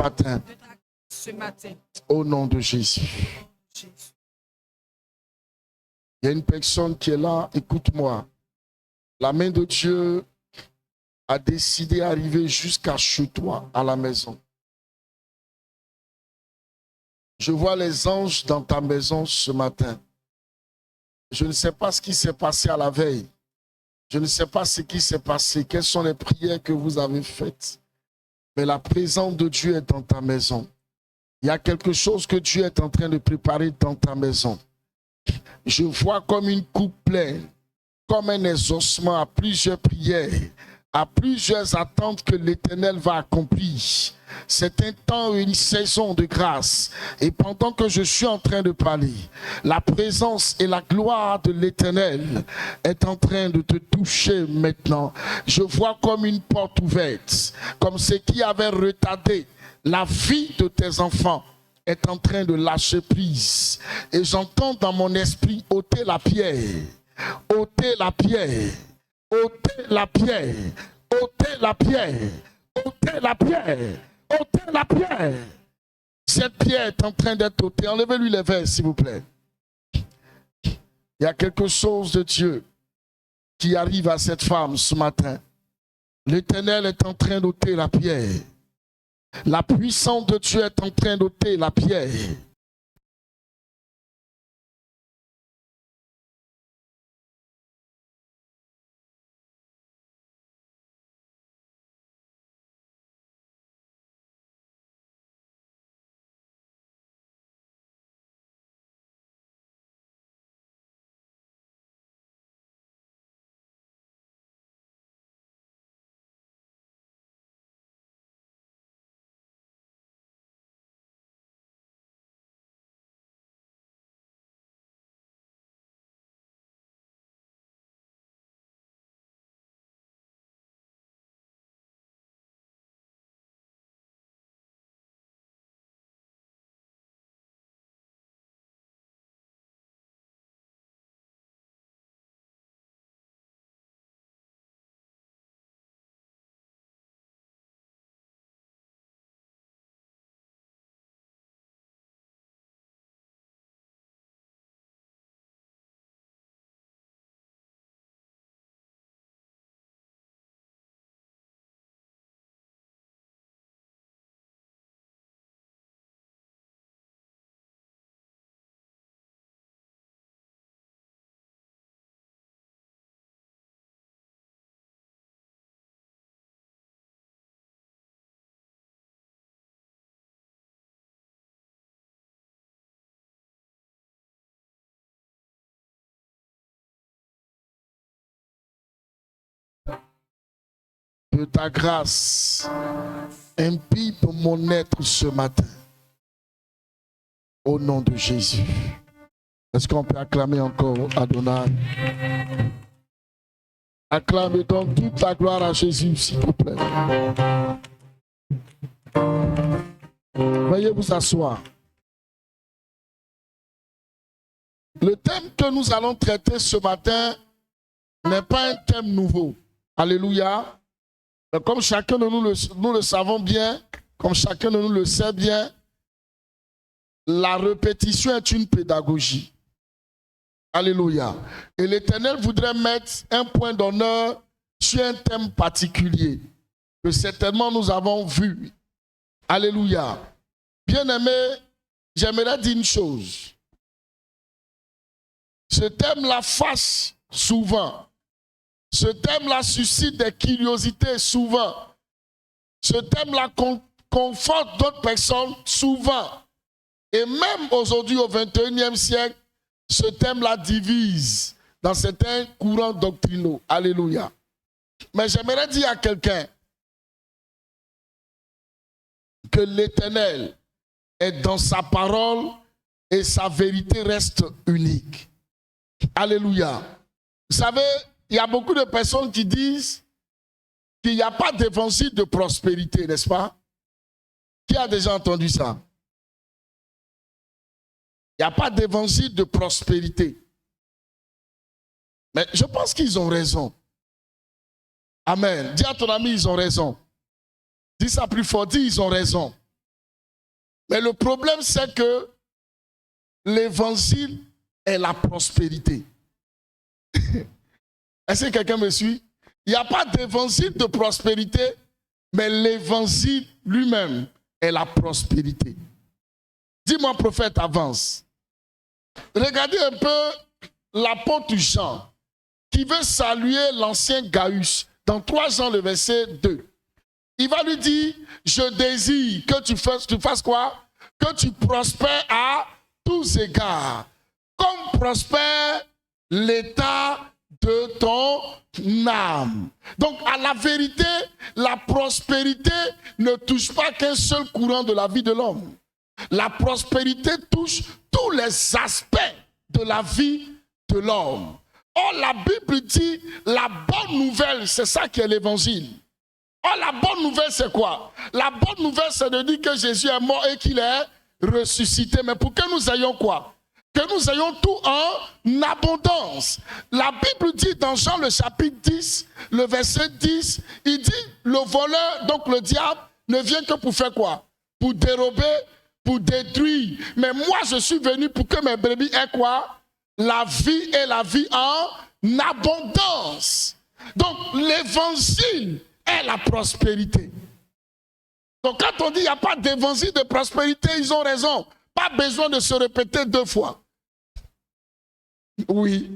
matin. Au nom de Jésus. Il y a une personne qui est là, écoute-moi. La main de Dieu a décidé d'arriver jusqu'à chez toi, à la maison. Je vois les anges dans ta maison ce matin. Je ne sais pas ce qui s'est passé à la veille. Je ne sais pas ce qui s'est passé. Quelles sont les prières que vous avez faites. Mais la présence de Dieu est dans ta maison. Il y a quelque chose que Dieu est en train de préparer dans ta maison. Je vois comme une coupe pleine, comme un exaucement à plusieurs prières, à plusieurs attentes que l'Éternel va accomplir. C'est un temps et une saison de grâce. Et pendant que je suis en train de parler, la présence et la gloire de l'Éternel est en train de te toucher maintenant. Je vois comme une porte ouverte, comme ce qui avait retardé la vie de tes enfants est en train de lâcher prise. Et j'entends dans mon esprit ôter la pierre, ôter la pierre, ôter la pierre, ôter la pierre, ôter la pierre, ôter la pierre. Cette pierre est en train d'être ôtée. Enlevez-lui les verres, s'il vous plaît. Il y a quelque chose de Dieu qui arrive à cette femme ce matin. L'Éternel est en train d'ôter la pierre. La puissance de Dieu est en train d'ôter la pierre. Que ta grâce imbibe mon être ce matin. Au nom de Jésus. Est-ce qu'on peut acclamer encore Adonai? Acclame donc toute la gloire à Jésus, s'il vous plaît. Veuillez vous asseoir. Le thème que nous allons traiter ce matin n'est pas un thème nouveau. Alléluia. Mais comme chacun de nous le savons bien, comme chacun de nous le sait bien, la répétition est une pédagogie. Alléluia. Et l'Éternel voudrait mettre un point d'honneur sur un thème particulier que certainement nous avons vu. Alléluia. Bien-aimé, j'aimerais dire une chose. Ce thème-là fâche souvent. Ce thème-là suscite des curiosités souvent. Ce thème-là conforte d'autres personnes souvent. Et même aujourd'hui, au 21e siècle, ce thème-là divise dans certains courants doctrinaux. Alléluia. Mais j'aimerais dire à quelqu'un que l'Éternel est dans sa parole et sa vérité reste unique. Alléluia. Vous savez, il y a beaucoup de personnes qui disent qu'il n'y a pas d'évangile de prospérité, n'est-ce pas? Qui a déjà entendu ça? Il n'y a pas d'évangile de prospérité. Mais je pense qu'ils ont raison. Amen. Dis à ton ami, ils ont raison. Dis ça plus fort, dis ils ont raison. Mais le problème, c'est que l'évangile est la prospérité. Est-ce que quelqu'un me suit? Il n'y a pas d'évangile de prospérité, mais l'évangile lui-même est la prospérité. Dis-moi, prophète, avance. Regardez un peu l'apôtre Jean qui veut saluer l'ancien Gaius dans 3 Jean le verset 2. Il va lui dire, je désire que tu fasses quoi? Que tu prospères à tous égards, comme prospère l'état de ton âme. Donc, à la vérité, la prospérité ne touche pas qu'un seul courant de la vie de l'homme. La prospérité touche tous les aspects de la vie de l'homme. Or, la Bible dit, la bonne nouvelle, c'est ça qui est l'évangile. Or, la bonne nouvelle, c'est quoi? La bonne nouvelle, c'est de dire que Jésus est mort et qu'il est ressuscité. Mais pour que nous ayons quoi? Que nous ayons tout en abondance. La Bible dit dans Jean le chapitre 10, le verset 10, il dit, le voleur, donc le diable, ne vient que pour faire quoi? Pour dérober, pour détruire. Mais moi, je suis venu pour que mes brebis aient quoi? La vie et la vie en abondance. Donc, l'évangile est la prospérité. Donc, quand on dit qu'il n'y a pas d'évangile de prospérité, ils ont raison. Pas besoin de se répéter 2 fois. Oui.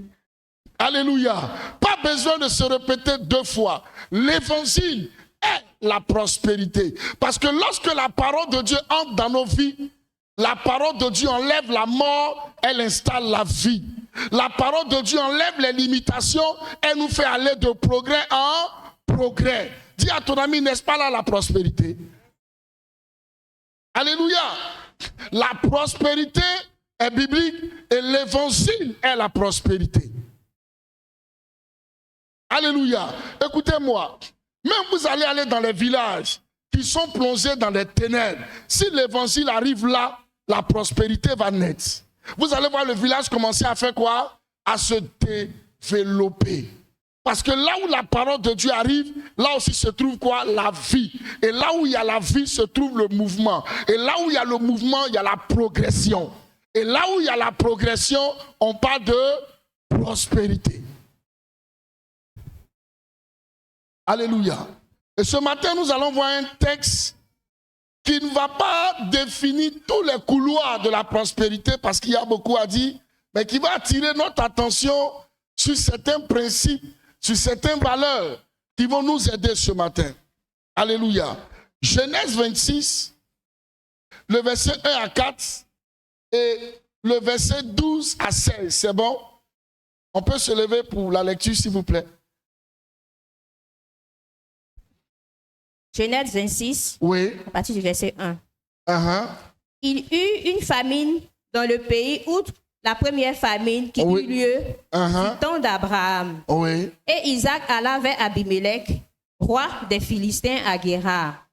Alléluia. Pas besoin de se répéter 2 fois. L'évangile est la prospérité. Parce que lorsque la parole de Dieu entre dans nos vies, la parole de Dieu enlève la mort, elle installe la vie. La parole de Dieu enlève les limitations, elle nous fait aller de progrès en progrès. Dis à ton ami, n'est-ce pas là la prospérité? Alléluia. La prospérité est biblique et l'évangile est la prospérité. Alléluia. Écoutez-moi, même vous allez aller dans les villages qui sont plongés dans les ténèbres. Si l'évangile arrive là, la prospérité va naître. Vous allez voir le village commencer à faire quoi? À se développer. Parce que là où la parole de Dieu arrive, là aussi se trouve quoi? La vie. Et là où il y a la vie se trouve le mouvement. Et là où il y a le mouvement, il y a la progression. Et là où il y a la progression, on parle de prospérité. Alléluia. Et ce matin, nous allons voir un texte qui ne va pas définir tous les couloirs de la prospérité parce qu'il y a beaucoup à dire, mais qui va attirer notre attention sur certains principes, sur certaines valeurs qui vont nous aider ce matin. Alléluia. Genèse 26, le verset 1 à 4 et le verset 12 à 16. C'est bon? On peut se lever pour la lecture, s'il vous plaît. Genèse 26, oui. À partir du verset 1. Il eut une famine dans le pays, outre la première famine qui eut lieu du temps d'Abraham. Oui. Et Isaac alla vers Abimelech, roi des Philistins à Guérar.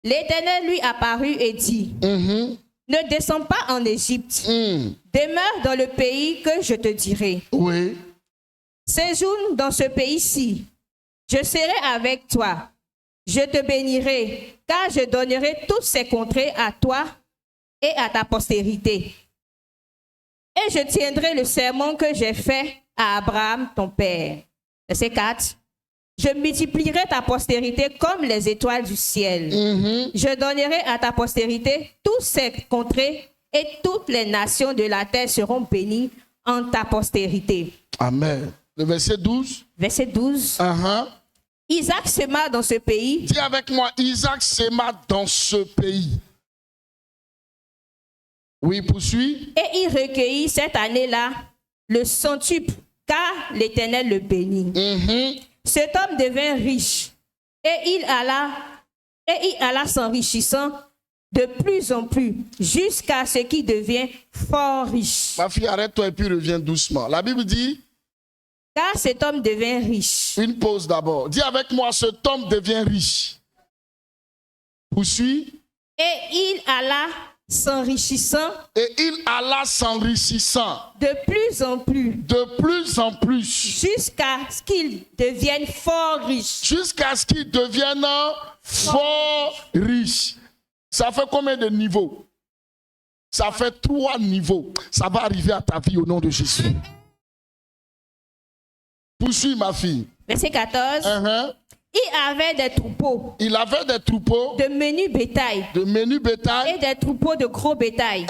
L'Éternel lui apparut et dit, ne descends pas en Égypte, demeure dans le pays que je te dirai. Oui. Séjourne dans ce pays-ci, je serai avec toi. Je te bénirai, car je donnerai toutes ces contrées à toi et à ta postérité. Et je tiendrai le serment que j'ai fait à Abraham, ton père. Verset 4. Je multiplierai ta postérité comme les étoiles du ciel. Je donnerai à ta postérité toutes ces contrées et toutes les nations de la terre seront bénies en ta postérité. Amen. Le verset 12. Verset 12. Isaac sema dans ce pays. Dis avec moi, Isaac sema dans ce pays. Oui, poursuis. Et il recueillit cette année-là le centuple, car l'Éternel le bénit. Cet homme devint riche, et il alla s'enrichissant de plus en plus, jusqu'à ce qu'il devienne fort riche. Ma fille, arrête-toi et puis reviens doucement. La Bible dit, car cet homme devint riche. Une pause d'abord. Dis avec moi, cet homme devient riche. Poursuis. Et il alla s'enrichissant. Et il alla s'enrichissant. De plus en plus. De plus en plus. Jusqu'à ce qu'il devienne fort riche. Jusqu'à ce qu'il devienne fort riche. Ça fait combien de niveaux? Ça fait 3 niveaux. Ça va arriver à ta vie au nom de Jésus. Poursuis ma fille. Verset 14. Il avait des troupeaux. Il avait des troupeaux. De menu bétail. De menu bétail. Et des troupeaux de gros bétail.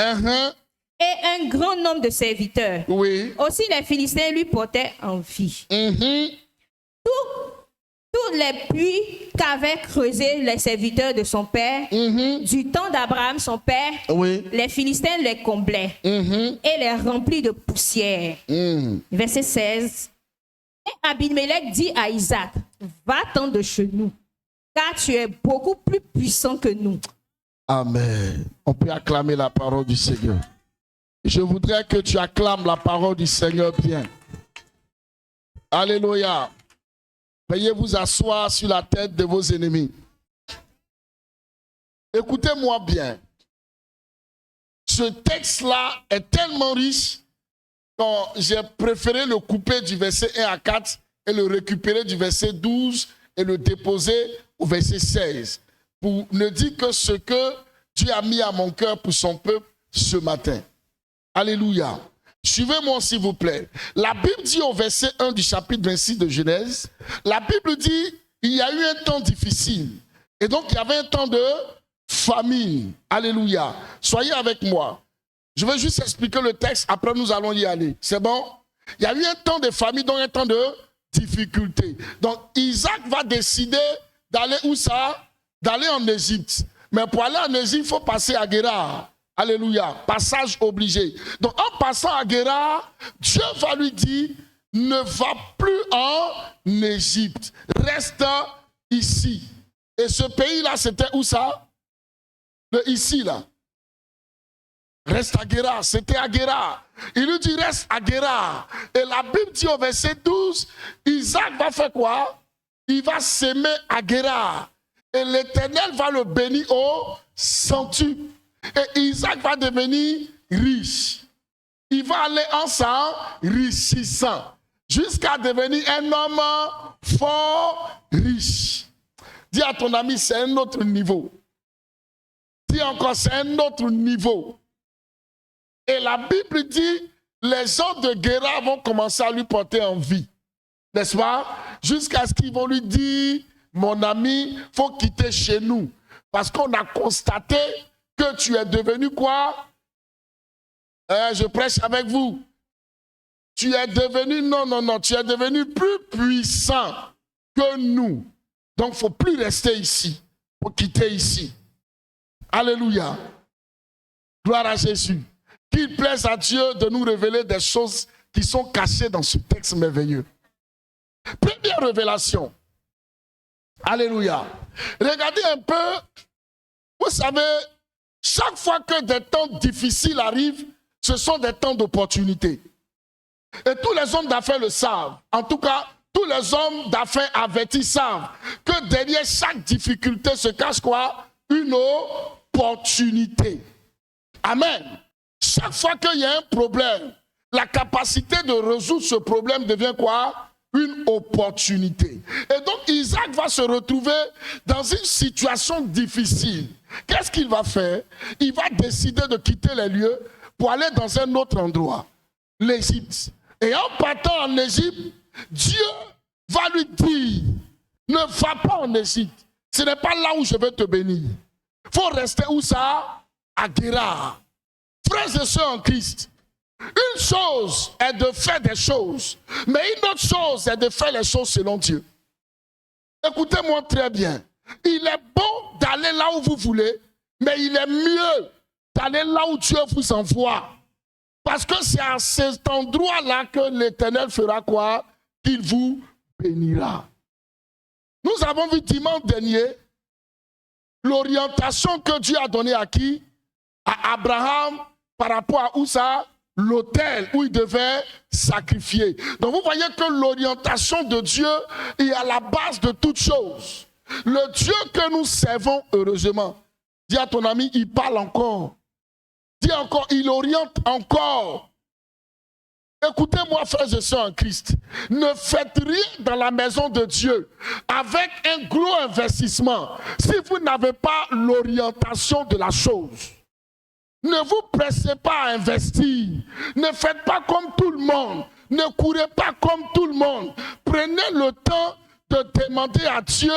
Et un grand nombre de serviteurs. Oui. Aussi les Philistins lui portaient envie. Tous les puits qu'avaient creusés les serviteurs de son père, du temps d'Abraham son père, les Philistins les comblaient et les remplis de poussière. Verset 16. Et Abimelech dit à Isaac, va-t'en de chez nous, car tu es beaucoup plus puissant que nous. Amen. On peut acclamer la parole du Seigneur. Je voudrais que tu acclames la parole du Seigneur bien. Alléluia. Veuillez vous asseoir sur la tête de vos ennemis. Écoutez-moi bien. Ce texte-là est tellement riche que j'ai préféré le couper du verset 1 à 4 et le récupérer du verset 12 et le déposer au verset 16 pour ne dire que ce que Dieu a mis à mon cœur pour son peuple ce matin. Alléluia. Suivez-moi s'il vous plaît. La Bible dit au verset 1 du chapitre 26 de Genèse, la Bible dit, il y a eu un temps difficile. Et donc il y avait un temps de famine. Alléluia. Soyez avec moi. Je vais juste expliquer le texte, après nous allons y aller. C'est bon? Il y a eu un temps de famine, donc un temps de difficulté. Donc Isaac va décider d'aller où ça? D'aller en Égypte. Mais pour aller en Égypte, il faut passer à Guérar. Alléluia, passage obligé. Donc en passant à Guérar, Dieu va lui dire, ne va plus en Égypte, reste ici. Et ce pays-là, c'était où ça? Ici, là. Reste à Guérar, c'était à Guérar. Il lui dit, reste à Guérar. Et la Bible dit au verset 12, Isaac va faire quoi? Il va s'aimer à Guérar. Et l'Éternel va le bénir au centuple. Et Isaac va devenir riche. Il va aller en s'enrichissant jusqu'à devenir un homme fort riche. Dis à ton ami, c'est un autre niveau. Dis encore, c'est un autre niveau. Et la Bible dit, les gens de Guérar vont commencer à lui porter envie. N'est-ce pas? Jusqu'à ce qu'ils vont lui dire, mon ami, il faut quitter chez nous. Parce qu'on a constaté que tu es devenu quoi? Je prêche avec vous. Tu es devenu, non, tu es devenu plus puissant que nous. Donc, il ne faut plus rester ici. Il faut quitter ici. Alléluia. Gloire à Jésus. Qu'il plaise à Dieu de nous révéler des choses qui sont cachées dans ce texte merveilleux. Première révélation. Alléluia. Regardez un peu. Vous savez, chaque fois que des temps difficiles arrivent, ce sont des temps d'opportunité. Et tous les hommes d'affaires le savent. En tout cas, tous les hommes d'affaires avertis savent que derrière chaque difficulté se cache quoi? Une opportunité. Amen. Chaque fois qu'il y a un problème, la capacité de résoudre ce problème devient quoi? Une opportunité. Et donc Isaac va se retrouver dans une situation difficile. Qu'est-ce qu'il va faire? Il va décider de quitter les lieux pour aller dans un autre endroit, l'Égypte. Et en partant en Égypte, Dieu va lui dire, ne va pas en Égypte. Ce n'est pas là où je vais te bénir. Il faut rester où ça? À Guérar. Frères et sœurs en Christ, une chose est de faire des choses, mais une autre chose est de faire les choses selon Dieu. Écoutez-moi très bien. Il est bon d'aller là où vous voulez, mais il est mieux d'aller là où Dieu vous envoie. Parce que c'est à cet endroit-là que l'Éternel fera quoi? Qu'il vous bénira. Nous avons vu dimanche dernier l'orientation que Dieu a donnée à qui? À Abraham par rapport à où ça? L'autel où il devait sacrifier. Donc vous voyez que l'orientation de Dieu est à la base de toutes choses. Le Dieu que nous servons, heureusement, dis à ton ami, il parle encore. Dis encore, il oriente encore. Écoutez-moi, frères et sœurs en Christ. Ne faites rien dans la maison de Dieu avec un gros investissement si vous n'avez pas l'orientation de la chose. Ne vous pressez pas à investir. Ne faites pas comme tout le monde. Ne courez pas comme tout le monde. Prenez le temps de demander à Dieu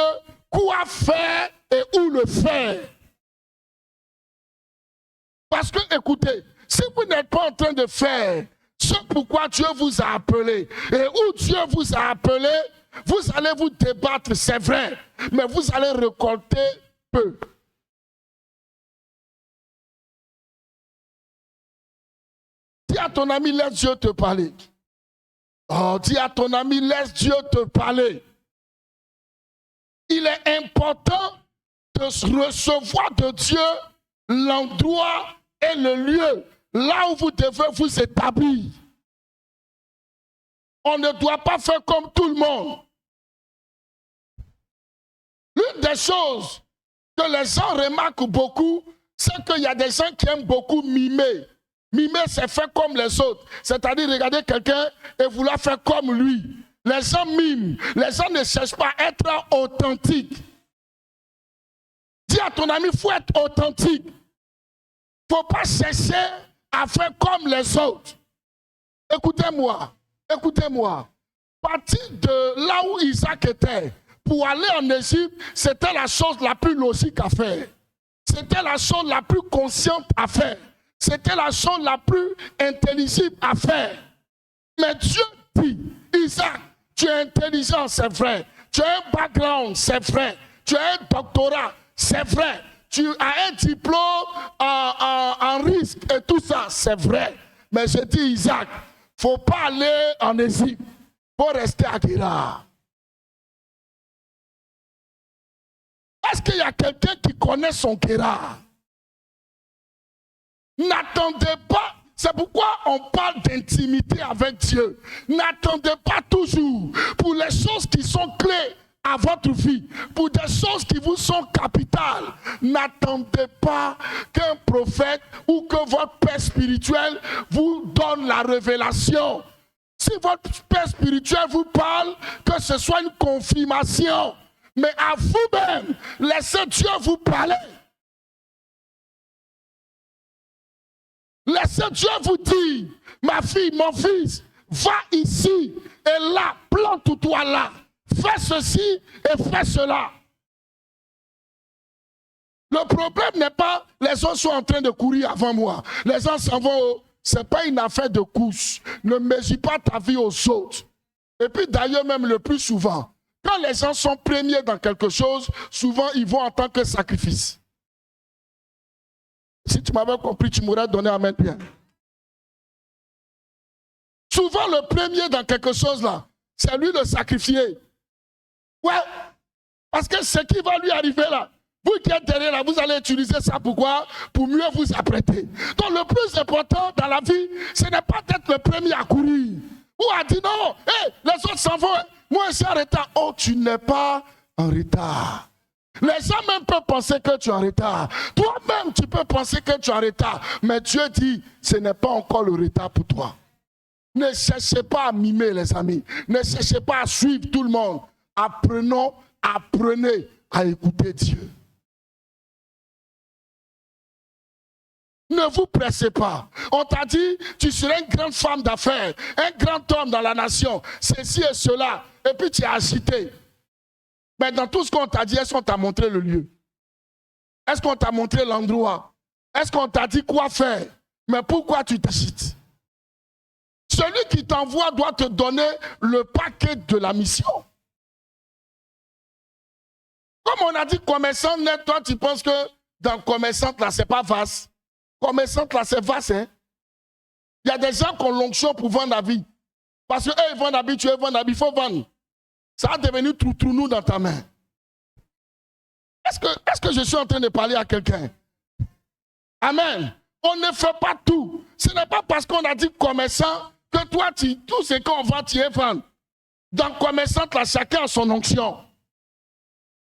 quoi faire et où le faire. Parce que, écoutez, si vous n'êtes pas en train de faire ce pourquoi Dieu vous a appelé et où Dieu vous a appelé, vous allez vous débattre, c'est vrai, mais vous allez récolter peu. Dis à ton ami, laisse Dieu te parler. Oh, dis à ton ami, laisse Dieu te parler. Il est important de recevoir de Dieu l'endroit et le lieu là où vous devez vous établir. On ne doit pas faire comme tout le monde. L'une des choses que les gens remarquent beaucoup, c'est qu'il y a des gens qui aiment beaucoup mimer. Mimer, c'est faire comme les autres. C'est-à-dire regarder quelqu'un et vouloir faire comme lui. Les gens miment. Les gens ne cherchent pas à être authentiques. Dis à ton ami, il faut être authentique. Il ne faut pas chercher à faire comme les autres. Écoutez-moi, écoutez-moi. Partir de là où Isaac était pour aller en Égypte, c'était la chose la plus logique à faire. C'était la chose la plus consciente à faire. C'était la chose la plus intelligible à faire. Mais Dieu dit, Isaac, tu es intelligent, c'est vrai. Tu as un background, c'est vrai. Tu as un doctorat, c'est vrai. Tu as un diplôme en risque et tout ça, c'est vrai. Mais je dis, Isaac, il ne faut pas aller en Égypte. Il faut rester à Guérard. Est-ce qu'il y a quelqu'un qui connaît son Guérard? N'attendez pas, c'est pourquoi on parle d'intimité avec Dieu. N'attendez pas toujours pour les choses qui sont clés à votre vie, pour des choses qui vous sont capitales. N'attendez pas qu'un prophète ou que votre père spirituel vous donne la révélation. Si votre père spirituel vous parle, que ce soit une confirmation. Mais à vous-même, laissez Dieu vous parler. Laissez Dieu vous dire, ma fille, mon fils, va ici et là, plante-toi là. Fais ceci et fais cela. Le problème n'est pas les gens sont en train de courir avant moi. Les gens s'en vont. Ce n'est pas une affaire de course. Ne mesure pas ta vie aux autres. Et puis d'ailleurs même le plus souvent, quand les gens sont premiers dans quelque chose, souvent ils vont en tant que sacrifice. Si tu m'avais compris, tu m'aurais donné amen bien. Souvent le premier dans quelque chose là, c'est lui le sacrifié. Ouais, parce que ce qui va lui arriver là, vous qui êtes derrière là, vous allez utiliser ça pourquoi? Pour mieux vous apprêter. Donc le plus important dans la vie, ce n'est pas d'être le premier à courir. Ou à dire non, hey, les autres s'en vont, moi je suis en retard. Oh, tu n'es pas en retard. Les gens même peuvent penser que tu es en retard. Toi-même, tu peux penser que tu es en retard. Mais Dieu dit, ce n'est pas encore le retard pour toi. Ne cherchez pas à mimer, les amis. Ne cherchez pas à suivre tout le monde. Apprenez à écouter Dieu. Ne vous pressez pas. On t'a dit, tu serais une grande femme d'affaires, un grand homme dans la nation, ceci et cela. Et puis tu es agité. Mais dans tout ce qu'on t'a dit, est-ce qu'on t'a montré le lieu? Est-ce qu'on t'a montré l'endroit? Est-ce qu'on t'a dit quoi faire? Mais pourquoi tu t'agites? Celui qui t'envoie doit te donner le paquet de la mission. Comme on a dit commerçante net, toi tu penses que dans commerçante là, c'est pas vaste. Commerçante là, c'est vaste. Hein? Il y a des gens qui ont l'onction pour vendre la vie. Parce qu'eux, ils vendent la vie, tu veux vendre la vie, il faut vendre. Ça va devenir trou-trou-nous dans ta main. Est-ce que je suis en train de parler à quelqu'un? Amen. On ne fait pas tout. Ce n'est pas parce qu'on a dit commerçant que toi, tout ce qu'on vend, tu es vendre. Dans commerçante là, chacun a son onction.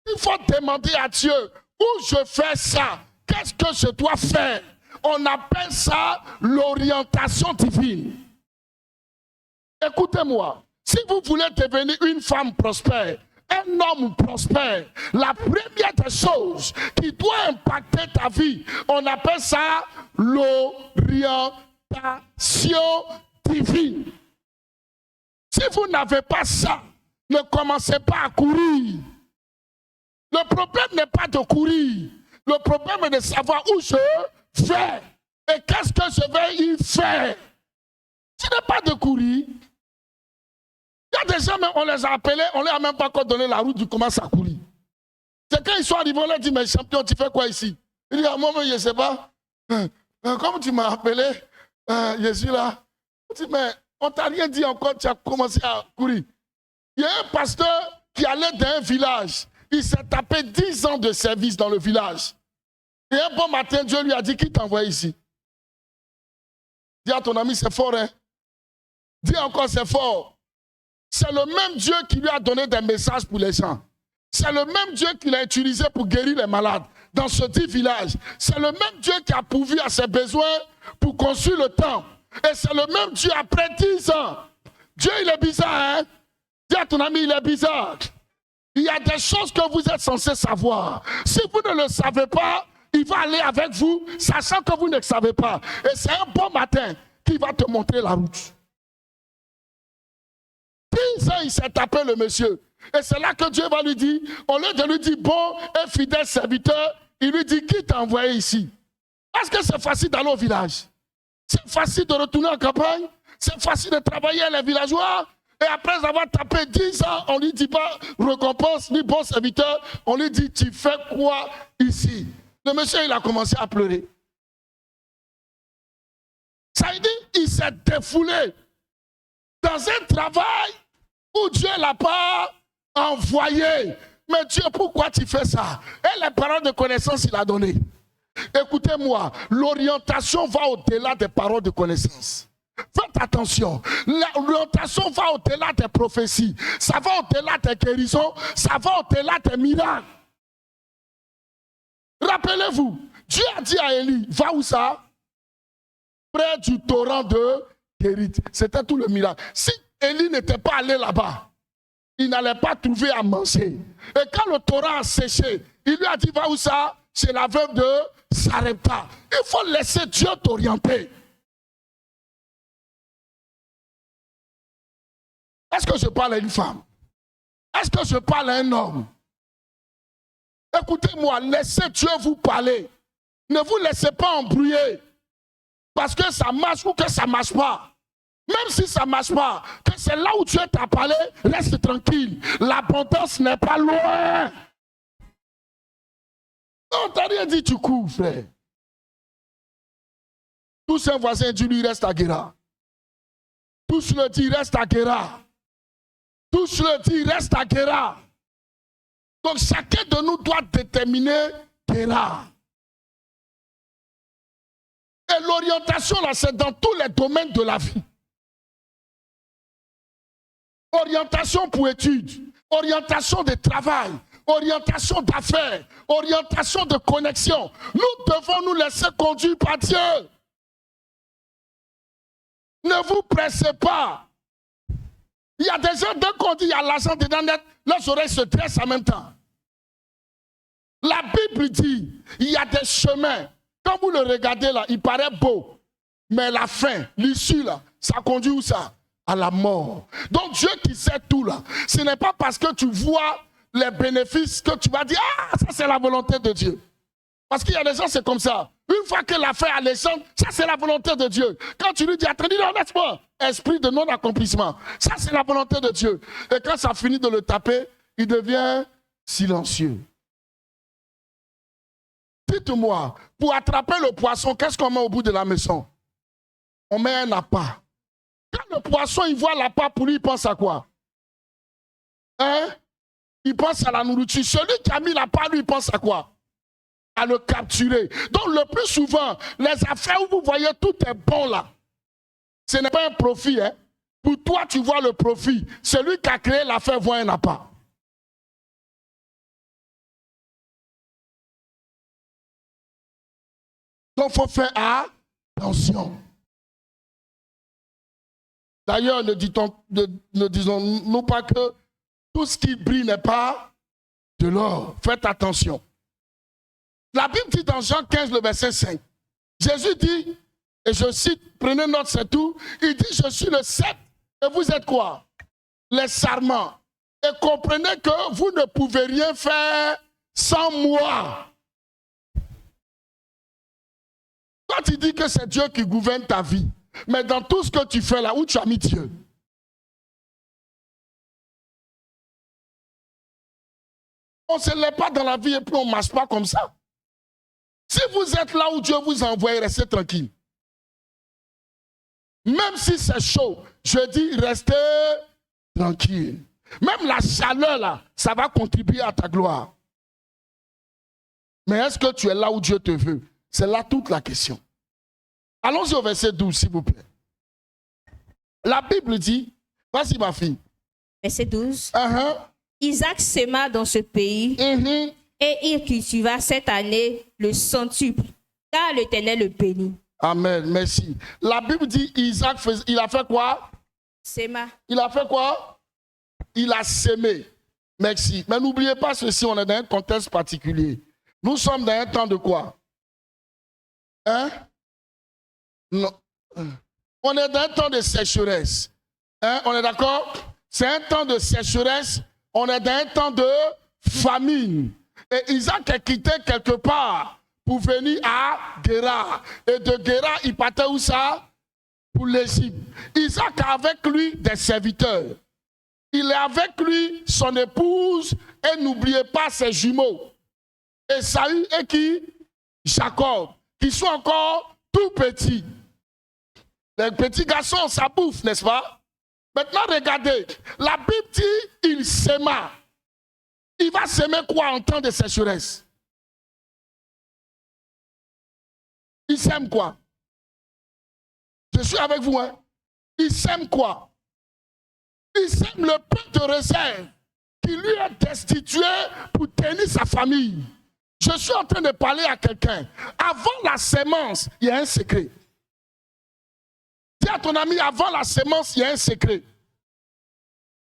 Il faut demander à Dieu, où je fais ça? Qu'est-ce que je dois faire? On appelle ça l'orientation divine. Écoutez-moi, si vous voulez devenir une femme prospère, un homme prospère, la première des choses qui doit impacter ta vie, on appelle ça l'orientation divine. Si vous n'avez pas ça, ne commencez pas à courir. Le problème n'est pas de courir. Le problème est de savoir où je vais et qu'est-ce que je vais y faire. Ce n'est pas de courir. Il y a des gens, on les a appelés, on ne leur a même pas encore donné la route, ils commencent à courir. C'est quand ils sont arrivés, on leur dit, mais champion, tu fais quoi ici? Il dit, moi, je ne sais pas. Comme tu m'as appelé, je suis là. Il dit, mais on ne t'a rien dit encore, tu as commencé à courir. Il y a un pasteur qui allait dans un village. Il s'est tapé 10 ans de service dans le village. Et un bon matin, Dieu lui a dit, qui t'envoie ici? Dis à ton ami, c'est fort, hein? Dis encore, c'est fort. C'est le même Dieu qui lui a donné des messages pour les gens. C'est le même Dieu qu'il a utilisé pour guérir les malades dans ce dit village. C'est le même Dieu qui a pourvu à ses besoins pour construire le temple. Et c'est le même Dieu après 10 ans. Dieu, il est bizarre, hein? Dis à ton ami, il est bizarre. Il y a des choses que vous êtes censés savoir. Si vous ne le savez pas, il va aller avec vous, sachant que vous ne le savez pas. Et c'est un bon matin qui va te montrer la route. 10 ans, il s'est tapé le monsieur. Et c'est là que Dieu va lui dire, au lieu de lui dire, bon et fidèle serviteur, il lui dit, qui t'a envoyé ici? Est-ce que c'est facile d'aller au village? C'est facile de retourner en campagne? C'est facile de travailler à les villageois? Et après avoir tapé 10 ans, on ne lui dit pas récompense ni bon serviteur, on lui dit, tu fais quoi ici? Le monsieur, il a commencé à pleurer. Ça veut dire, il s'est défoulé dans un travail où Dieu ne l'a pas envoyé. Mais Dieu, pourquoi tu fais ça? Et les paroles de connaissance, il a donné. Écoutez-moi, l'orientation va au-delà des paroles de connaissance. Faites attention, l'orientation va au-delà des prophéties. Ça va au-delà des guérisons, ça va au-delà des miracles. Rappelez-vous, Dieu a dit à Élie, va où ça? Près du torrent de Kérit. C'était tout le miracle. Si Élie n'était pas allé là-bas, il n'allait pas trouver à manger. Et quand le torrent a séché, il lui a dit, va où ça? C'est la veuve de Sarepta. Il faut laisser Dieu t'orienter. Est-ce que je parle à une femme? Est-ce que je parle à un homme? Écoutez-moi, laissez Dieu vous parler. Ne vous laissez pas embrouiller. Parce que ça marche ou que ça ne marche pas. Même si ça ne marche pas, que c'est là où Dieu t'a parlé, reste tranquille. L'abondance n'est pas loin. Non, t'as rien dit, tu cours, frère. Tous un voisin dit, lui, reste à Guéra. Tous le disent, reste à Guéra. Tous le disent, reste à Guéra. Donc chacun de nous doit déterminer Guéra. Et l'orientation, là, c'est dans tous les domaines de la vie. Orientation pour études, orientation de travail, orientation d'affaires, orientation de connexion. Nous devons nous laisser conduire par Dieu. Ne vous pressez pas. Il y a des gens, dès qu'on dit il y a l'argent dedans, leurs oreilles se dressent en même temps. La Bible dit, il y a des chemins. Quand vous le regardez là, il paraît beau. Mais la fin, l'issue là, ça conduit où ça? À la mort. Donc Dieu qui sait tout là, ce n'est pas parce que tu vois les bénéfices que tu vas dire, ah, ça c'est la volonté de Dieu. Parce qu'il y a des gens, c'est comme ça. Une fois que la fin alléchante, ça c'est la volonté de Dieu. Quand tu lui dis, attends, non, laisse-moi, esprit de non-accomplissement, ça c'est la volonté de Dieu. Et quand ça finit de le taper, il devient silencieux. Dites-moi, pour attraper le poisson, qu'est-ce qu'on met au bout de la maison? On met un appât. Quand le poisson, il voit l'appât, pour lui, il pense à quoi? Hein? Il pense à la nourriture. Celui qui a mis l'appât, lui, il pense à quoi? À le capturer. Donc, le plus souvent, les affaires où vous voyez tout est bon là, ce n'est pas un profit. Hein? Pour toi, tu vois le profit. Celui qui a créé l'affaire voit un appât. Donc, il faut faire attention. D'ailleurs, ne disons-nous pas que tout ce qui brille n'est pas de l'or. Faites attention. La Bible dit dans Jean 15, le verset 5, Jésus dit, et je cite, prenez note, c'est tout, il dit, je suis le cep, et vous êtes quoi? Les sarments. Et comprenez que vous ne pouvez rien faire sans moi. Toi, tu dis que c'est Dieu qui gouverne ta vie. Mais dans tout ce que tu fais là, où tu as mis Dieu? On ne se lève pas dans la vie et puis on ne marche pas comme ça. Si vous êtes là où Dieu vous envoie, restez tranquille. Même si c'est chaud, je dis restez tranquille. Même la chaleur là, ça va contribuer à ta gloire. Mais est-ce que tu es là où Dieu te veut? C'est là toute la question. Allons-y au verset 12, s'il vous plaît. La Bible dit, vas-y ma fille. Verset 12. Isaac sema dans ce pays et il cultiva cette année le centuple, car l'Éternel le bénit. Amen, merci. La Bible dit, Isaac, il a fait quoi? Sema. Il a fait quoi? Il a sémé. Merci. Mais n'oubliez pas ceci, on est dans un contexte particulier. Nous sommes dans un temps de quoi? Hein? Non. On est dans un temps de sécheresse. Hein? On est d'accord? C'est un temps de sécheresse. On est dans un temps de famine. Et Isaac est quitté quelque part pour venir à Guérar. Et de Guérar, il partait où ça? Pour l'Égypte. Isaac a avec lui des serviteurs. Il est avec lui son épouse et n'oubliez pas ses jumeaux. Esaü et qui? Jacob, qui sont encore tout petits. Les petits garçons, ça bouffe, n'est-ce pas? Maintenant, regardez, la Bible dit, il sème. Il va s'aimer quoi en temps de sécheresse? Il sème quoi? Je suis avec vous, hein? Il sème quoi? Il sème le peu de réserve qui lui est destitué pour tenir sa famille. Je suis en train de parler à quelqu'un. Avant la sémence, il y a un secret. Dis à ton ami, avant la sémence, il y a un secret.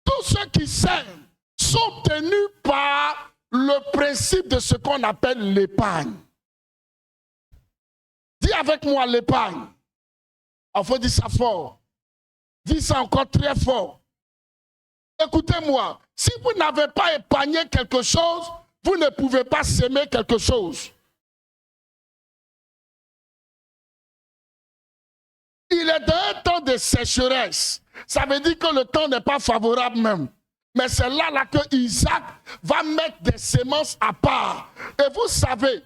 Tous ceux qui sèment sont tenus par le principe de ce qu'on appelle l'épargne. Dis avec moi l'épargne. Il faut dire ça fort. Dis ça encore très fort. Écoutez-moi, si vous n'avez pas épargné quelque chose, vous ne pouvez pas s'aimer quelque chose. Il est dans un temps de sécheresse. Ça veut dire que le temps n'est pas favorable même. Mais c'est là que Isaac va mettre des semences à part. Et vous savez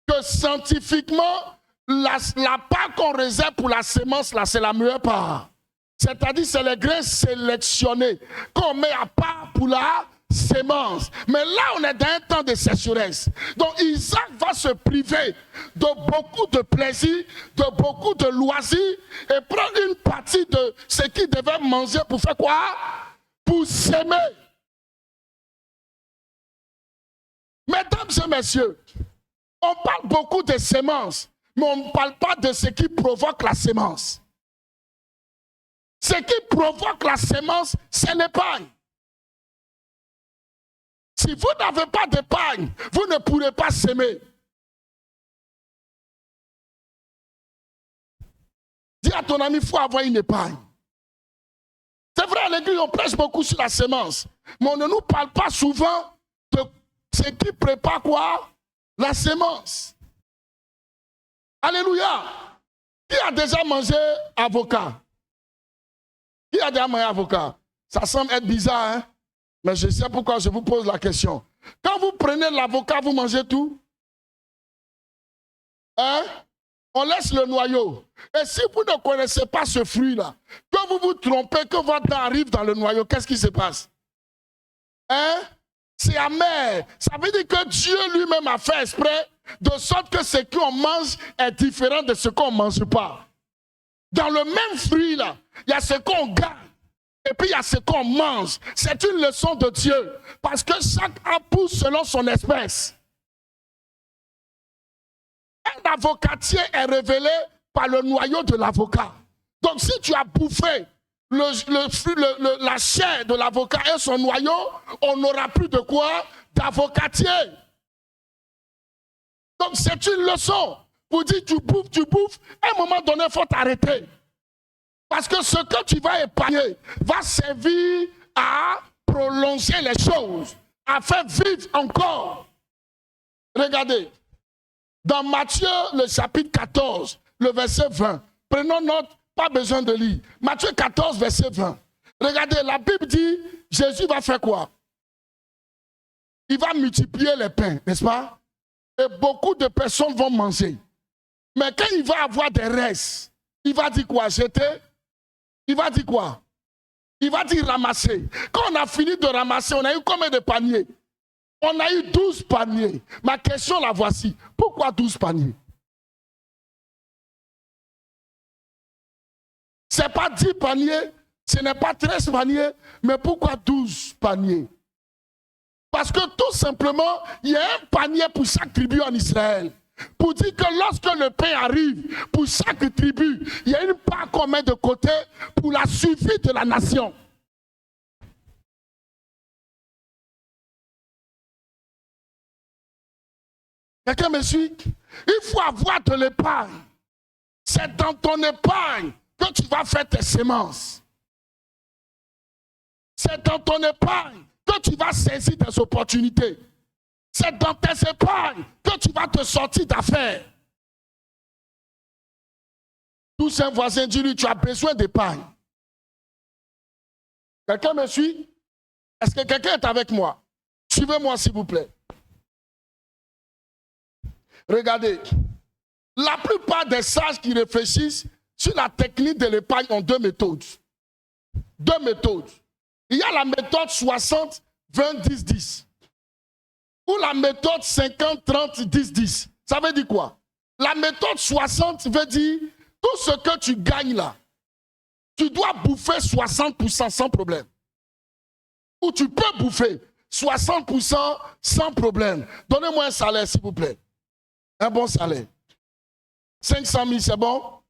que scientifiquement, la part qu'on réserve pour la semence, là, c'est la meilleure part. C'est-à-dire, c'est les grains sélectionnés qu'on met à part pour la sémence. Mais là, on est dans un temps de sécheresse. Donc, Isaac va se priver de beaucoup de plaisir, de beaucoup de loisirs et prendre une partie de ce qu'il devait manger pour faire quoi? Pour s'aimer. Mesdames et messieurs, on parle beaucoup de semences, mais on ne parle pas de ce qui provoque la sémence. Ce qui provoque la sémence, c'est l'épargne. Si vous n'avez pas d'épargne, vous ne pourrez pas s'aimer. Dis à ton ami, il faut avoir une épargne. C'est vrai, à l'église, on prêche beaucoup sur la sémence. Mais on ne nous parle pas souvent de ce qui prépare quoi? La sémence. Alléluia. Qui a déjà mangé avocat? Qui a déjà mangé avocat? Ça semble être bizarre, hein? Mais je sais pourquoi je vous pose la question. Quand vous prenez l'avocat, vous mangez tout? Hein? On laisse le noyau. Et si vous ne connaissez pas ce fruit-là, que vous vous trompez, que votre dent arrive dans le noyau, qu'est-ce qui se passe? Hein? C'est amer. Ça veut dire que Dieu lui-même a fait exprès de sorte que ce qu'on mange est différent de ce qu'on ne mange pas. Dans le même fruit-là, il y a ce qu'on garde. Et puis il y a ce qu'on mange. C'est une leçon de Dieu. Parce que chaque arbre pousse selon son espèce. Un avocatier est révélé par le noyau de l'avocat. Donc si tu as bouffé la chair de l'avocat et son noyau, on n'aura plus de quoi? D'avocatier. Donc c'est une leçon pour dire tu bouffes, à un moment donné, il faut t'arrêter. Parce que ce que tu vas épargner va servir à prolonger les choses, à faire vivre encore. Regardez, dans Matthieu, le chapitre 14, le verset 20, prenons note, pas besoin de lire. Matthieu 14, verset 20. Regardez, la Bible dit, Jésus va faire quoi? Il va multiplier les pains, n'est-ce pas? Et beaucoup de personnes vont manger. Mais quand il va avoir des restes, il va dire quoi? Jeter? Il va dire quoi? Il va dire ramasser. Quand on a fini de ramasser, on a eu combien de paniers? On a eu 12 paniers. Ma question, la voici. Pourquoi 12 paniers? Ce n'est pas 10 paniers, ce n'est pas 13 paniers, mais pourquoi 12 paniers? Parce que tout simplement, il y a un panier pour chaque tribu en Israël. Pour dire que lorsque le pain arrive, pour chaque tribu, il y a une part qu'on met de côté pour la survie de la nation. Quelqu'un me suit? Il faut avoir de l'épargne. C'est dans ton épargne que tu vas faire tes semences. C'est dans ton épargne que tu vas saisir tes opportunités. C'est dans tes épargnes que tu vas te sortir d'affaires. Tous un voisin, dis-lui, tu as besoin d'épargne. Quelqu'un me suit? Est-ce que quelqu'un est avec moi? Suivez-moi s'il vous plaît. Regardez, la plupart des sages qui réfléchissent sur la technique de l'épargne ont deux méthodes. Deux méthodes. Il y a la méthode 60, 20, 10, 10. Ou la méthode 50, 30, 10, 10. Ça veut dire quoi? La méthode 60 veut dire tout ce que tu gagnes là, tu dois bouffer 60% sans problème. Ou tu peux bouffer 60% sans problème. Donnez-moi un salaire s'il vous plaît. Un bon salaire. 500 000, c'est bon?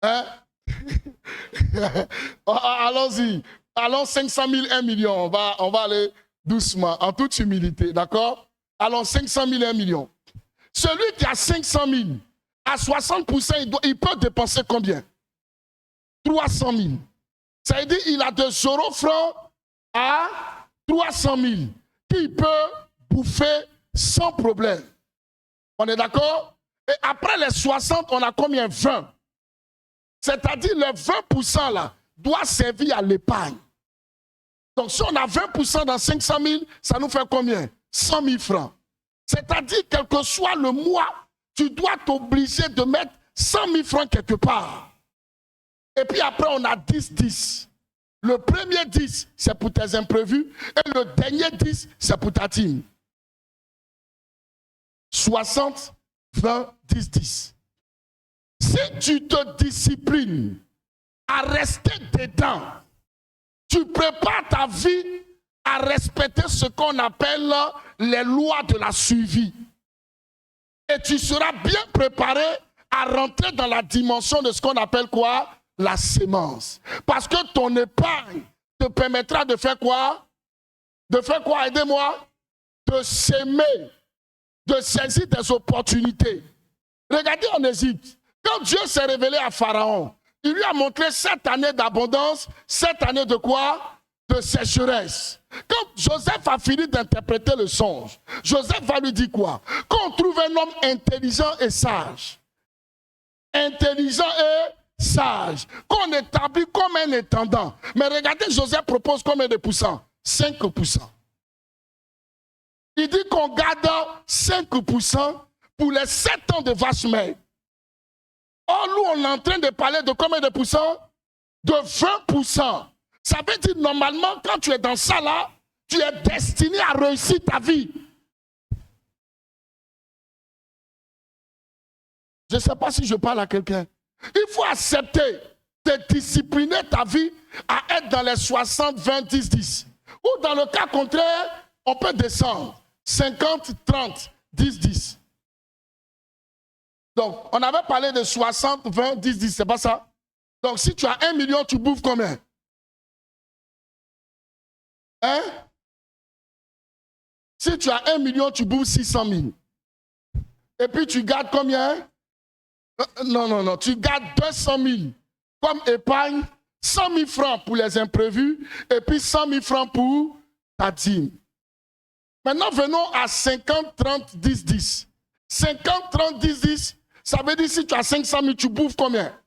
Hein? Allons-y. Allons 500 000, 1 million. On va aller doucement, en toute humilité. D'accord? Allons 500 000, 1 million. Celui qui a 500 000, à 60%, il peut dépenser combien? 300 000. Ça veut dire qu'il a de 0 francs à 300 000 qu'il peut bouffer sans problème. On est d'accord? Et après les 60, on a combien? 20. C'est-à-dire le 20% là doit servir à l'épargne. Donc si on a 20% dans 500 000, ça nous fait combien? 100 000 francs. C'est-à-dire quel que soit le mois, tu dois t'obliger de mettre 100 000 francs quelque part. Et puis après, on a 10-10. Le premier 10, c'est pour tes imprévus. Et le dernier 10, c'est pour ta team. 60, 20, 10, 10. Si tu te disciplines à rester dedans, tu prépares ta vie à respecter ce qu'on appelle les lois de la survie. Et tu seras bien préparé à rentrer dans la dimension de ce qu'on appelle quoi? La sémence. Parce que ton épargne te permettra de faire quoi? De faire quoi? Aidez-moi. De s'aimer, de saisir des opportunités. Regardez en Égypte. Quand Dieu s'est révélé à Pharaon, il lui a montré 7 années d'abondance, 7 années de quoi? De sécheresse. Quand Joseph a fini d'interpréter le songe, Joseph va lui dire quoi? Qu'on trouve un homme intelligent et sage. Intelligent et sage. Qu'on établit comme un intendant. Mais regardez, Joseph propose combien de pourcents? 5%. Il dit qu'on garde 5% pour les 7 ans de vache maigre. Or, nous, on est en train de parler de combien de pourcents? De 20%. Ça veut dire, normalement, quand tu es dans ça là, tu es destiné à réussir ta vie. Je ne sais pas si je parle à quelqu'un. Il faut accepter de discipliner ta vie à être dans les 60, 20, 10, 10. Ou dans le cas contraire, on peut descendre 50, 30, 10, 10. Donc, on avait parlé de 60, 20, 10, 10, c'est pas ça? Donc, si tu as 1 million, tu bouffes combien? Hein? Si tu as 1 million, tu bouffes 600 000. Et puis tu gardes combien? Non, tu gardes 200 000 comme épargne, 100 000 francs pour les imprévus et puis 100 000 francs pour ta dîme. Maintenant, venons à 50, 30, 10, 10. 50, 30, 10, 10, ça veut dire si tu as 500 000, tu bouffes combien?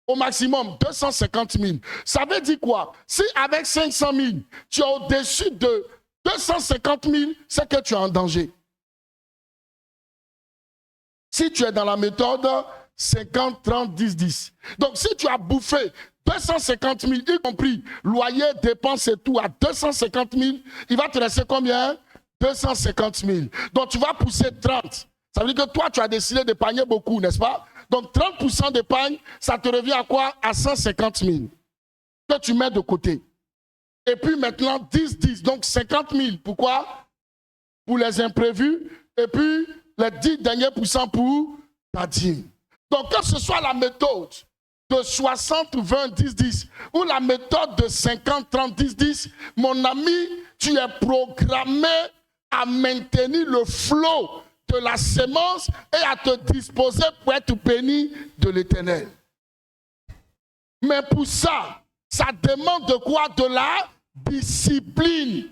Au maximum, 250 000. Ça veut dire quoi? Si avec 500 000, tu es au-dessus de 250 000, c'est que tu es en danger. Si tu es dans la méthode 50, 30, 10, 10. Donc, si tu as bouffé 250 000, y compris loyer, dépenses et tout, à 250 000, il va te rester combien? 250 000. Donc, tu vas pousser 30. Ça veut dire que toi, tu as décidé d'épargner beaucoup, n'est-ce pas? Donc, 30% d'épargne, ça te revient à quoi? À 150 000 que tu mets de côté. Et puis maintenant, 10, 10. Donc, 50 000. Pourquoi? Pour les imprévus. Et puis, les 10 derniers pourcents pour ta dîme. Donc, que ce soit la méthode de 60, 20, 10, 10 ou la méthode de 50, 30, 10, 10, mon ami, tu es programmé à maintenir le flot de la sémence et à te disposer pour être béni de l'Éternel. Mais pour ça, ça demande de quoi? De la discipline.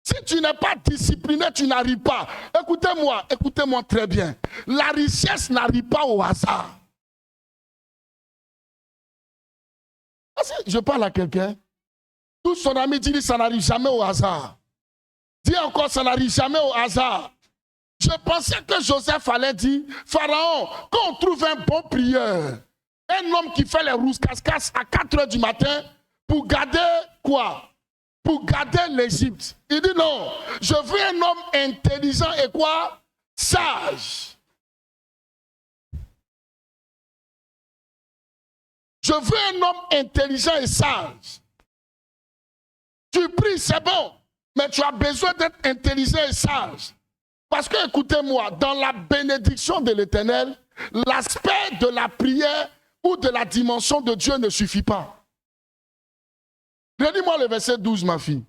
Si tu n'es pas discipliné, tu n'arrives pas. Écoutez-moi très bien. La richesse n'arrive pas au hasard. Je parle à quelqu'un. Tout son ami dit ça n'arrive jamais au hasard. Dis encore, ça n'arrive jamais au hasard. Je pensais que Joseph allait dire, Pharaon, quand on trouve un bon prieur, un homme qui fait les rousses-cascasses à 4 heures du matin pour garder quoi? Pour garder l'Égypte. Il dit non, je veux un homme intelligent et quoi? Sage. Je veux un homme intelligent et sage. Tu pries, c'est bon, mais tu as besoin d'être intelligent et sage. Parce que, écoutez-moi, dans la bénédiction de l'Éternel, l'aspect de la prière ou de la dimension de Dieu ne suffit pas. Redis-moi le verset 12, ma fille.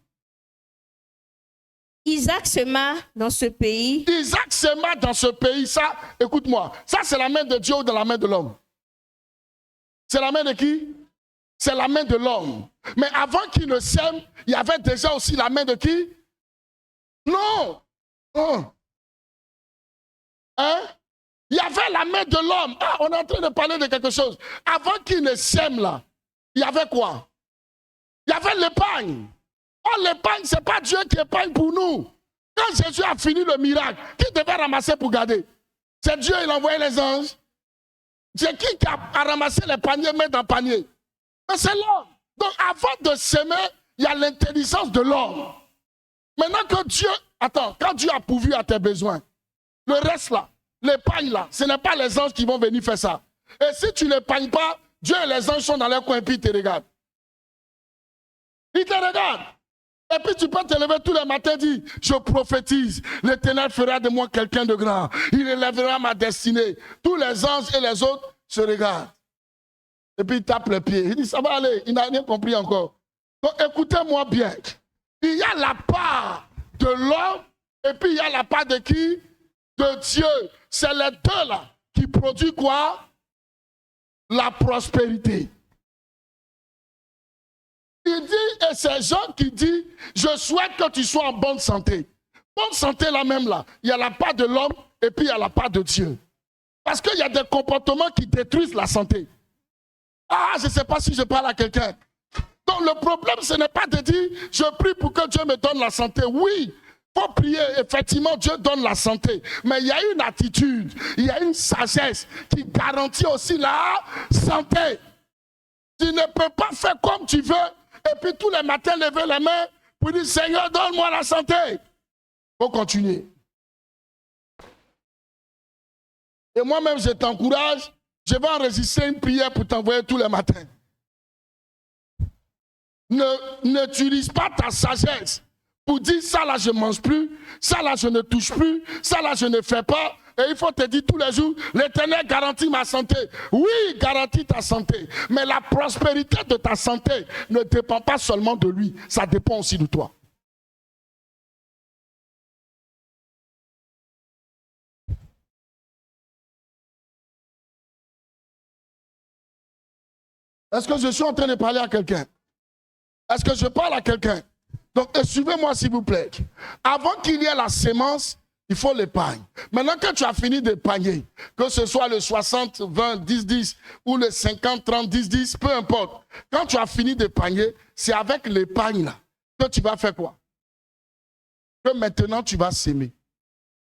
Isaac sema dans ce pays. Isaac sema dans ce pays. Ça, écoute-moi, ça c'est la main de Dieu ou de la main de l'homme? C'est la main de qui? C'est la main de l'homme. Mais avant qu'il ne sème, il y avait déjà aussi la main de qui? Non. Hein? Il y avait la main de l'homme. Ah, on est en train de parler de quelque chose. Avant qu'il ne sème là, il y avait quoi? Il y avait l'épargne. Oh, l'épargne, ce n'est pas Dieu qui épargne pour nous. Quand Jésus a fini le miracle, qui devait ramasser pour garder? C'est Dieu, il a envoyé les anges. C'est qui a ramassé les paniers, mettre dans le panier? Mais c'est l'homme. Donc avant de s'aimer, il y a l'intelligence de l'homme. Maintenant que Dieu, quand Dieu a pourvu à tes besoins, le reste là, l'épargne là, ce n'est pas les anges qui vont venir faire ça. Et si tu n'épargnes pas, Dieu et les anges sont dans leur coin et puis ils te regardent. Ils te regardent. Et puis tu peux te lever tous les matins et dire, je prophétise, l'Éternel fera de moi quelqu'un de grand. Il élèvera ma destinée. Tous les anges et les autres se regardent. Et puis ils tapent les pieds. Il dit, ça va aller. Il n'a rien compris encore. Donc écoutez-moi bien. Il y a la part de l'homme et puis il y a la part de qui? De Dieu. C'est les deux là qui produisent quoi? La prospérité. Il dit, et c'est Jean qui dit, je souhaite que tu sois en bonne santé. Bonne santé là même là, il y a la part de l'homme et puis il y a la part de Dieu. Parce qu'il y a des comportements qui détruisent la santé. Ah, je ne sais pas si je parle à quelqu'un. Donc le problème, ce n'est pas de dire, je prie pour que Dieu me donne la santé. Oui, il faut prier, effectivement, Dieu donne la santé. Mais il y a une attitude, il y a une sagesse qui garantit aussi la santé. Tu ne peux pas faire comme tu veux et puis tous les matins lever les mains pour dire, Seigneur, donne-moi la santé. Il faut continuer. Et moi-même, je t'encourage, je vais enregistrer une prière pour t'envoyer tous les matins. N'utilise pas ta sagesse pour dire, ça là, je ne mange plus, ça là, je ne touche plus, ça là, je ne fais pas. Et il faut te dire tous les jours, l'Éternel garantit ma santé. Oui, garantit ta santé. Mais la prospérité de ta santé ne dépend pas seulement de lui. Ça dépend aussi de toi. Est-ce que je suis en train de parler à quelqu'un? Est-ce que je parle à quelqu'un? Donc, suivez-moi s'il vous plaît. Avant qu'il y ait la sémence, il faut l'épargne. Maintenant que tu as fini d'épargner, que ce soit le 60, 20, 10, 10 ou le 50, 30, 10, 10, peu importe. Quand tu as fini d'épargner, c'est avec l'épargne là que tu vas faire quoi? Que maintenant tu vas s'aimer.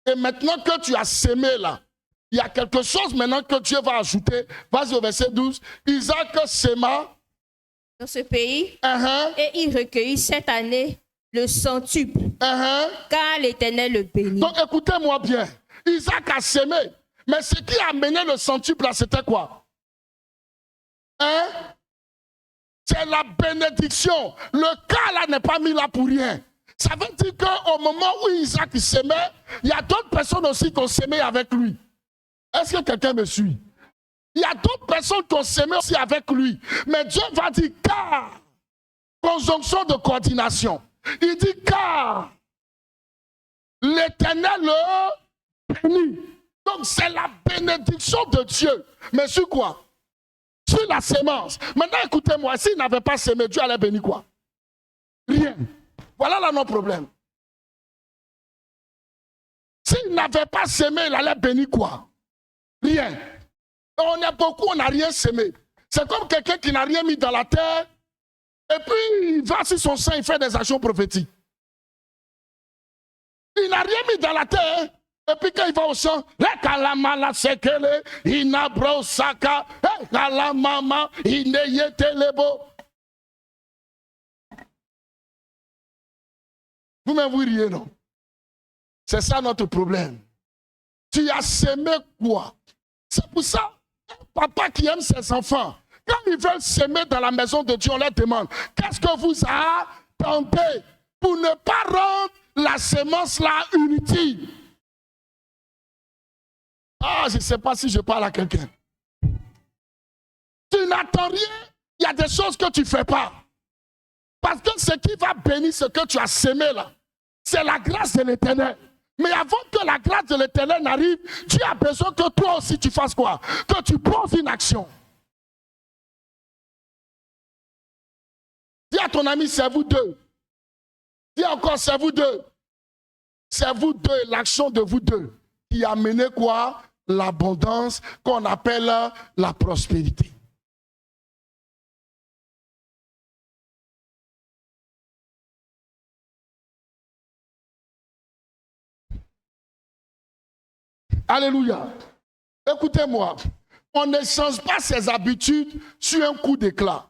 Et maintenant que tu as sémé là, il y a quelque chose maintenant que Dieu va ajouter. Vas-y au verset 12. Isaac séma dans ce pays et il recueillit cette année le centuple, car l'Éternel le bénit. Donc écoutez-moi bien. Isaac a sémé, mais ce qui a amené le centuple là, c'était quoi? C'est la bénédiction. Le cas là n'est pas mis là pour rien. Ça veut dire qu'au moment où Isaac s'aimait, il y a d'autres personnes aussi qui ont s'aimé avec lui. Est-ce que quelqu'un me suit? Il y a d'autres personnes qui ont s'aimé aussi avec lui. Mais Dieu va dire car, conjonction de coordination. Il dit car l'Éternel le bénit. Donc c'est la bénédiction de Dieu. Mais sur quoi? Sur la sémence. Maintenant écoutez-moi, s'il n'avait pas sémé, Dieu allait bénir quoi? Rien. Voilà là notre problème. S'il n'avait pas sémé, il allait bénir quoi? Rien. On est beaucoup, on n'a rien sémé. C'est comme quelqu'un qui n'a rien mis dans la terre et puis il va sur son sein, il fait des actions prophétiques. Il n'a rien mis dans la terre et puis quand il va au champ, vous-même vous riez, non? C'est ça notre problème. Tu as sémé quoi? C'est pour ça, un papa qui aime ses enfants, quand ils veulent s'aimer dans la maison de Dieu, on leur demande, qu'est-ce que vous attendez pour ne pas rendre la sémence là inutile? Ah, je ne sais pas si je parle à quelqu'un. Tu n'attends rien, il y a des choses que tu ne fais pas. Parce que ce qui va bénir ce que tu as sémé là, c'est la grâce de l'Éternel. Mais avant que la grâce de l'Éternel n'arrive, Dieu a besoin que toi aussi tu fasses quoi? Que tu poses une action. Dis à ton ami, c'est vous deux. Dis encore, c'est vous deux. C'est vous deux, l'action de vous deux qui a mené quoi? L'abondance qu'on appelle la prospérité. Alléluia. Écoutez-moi, on ne change pas ses habitudes sur un coup d'éclat.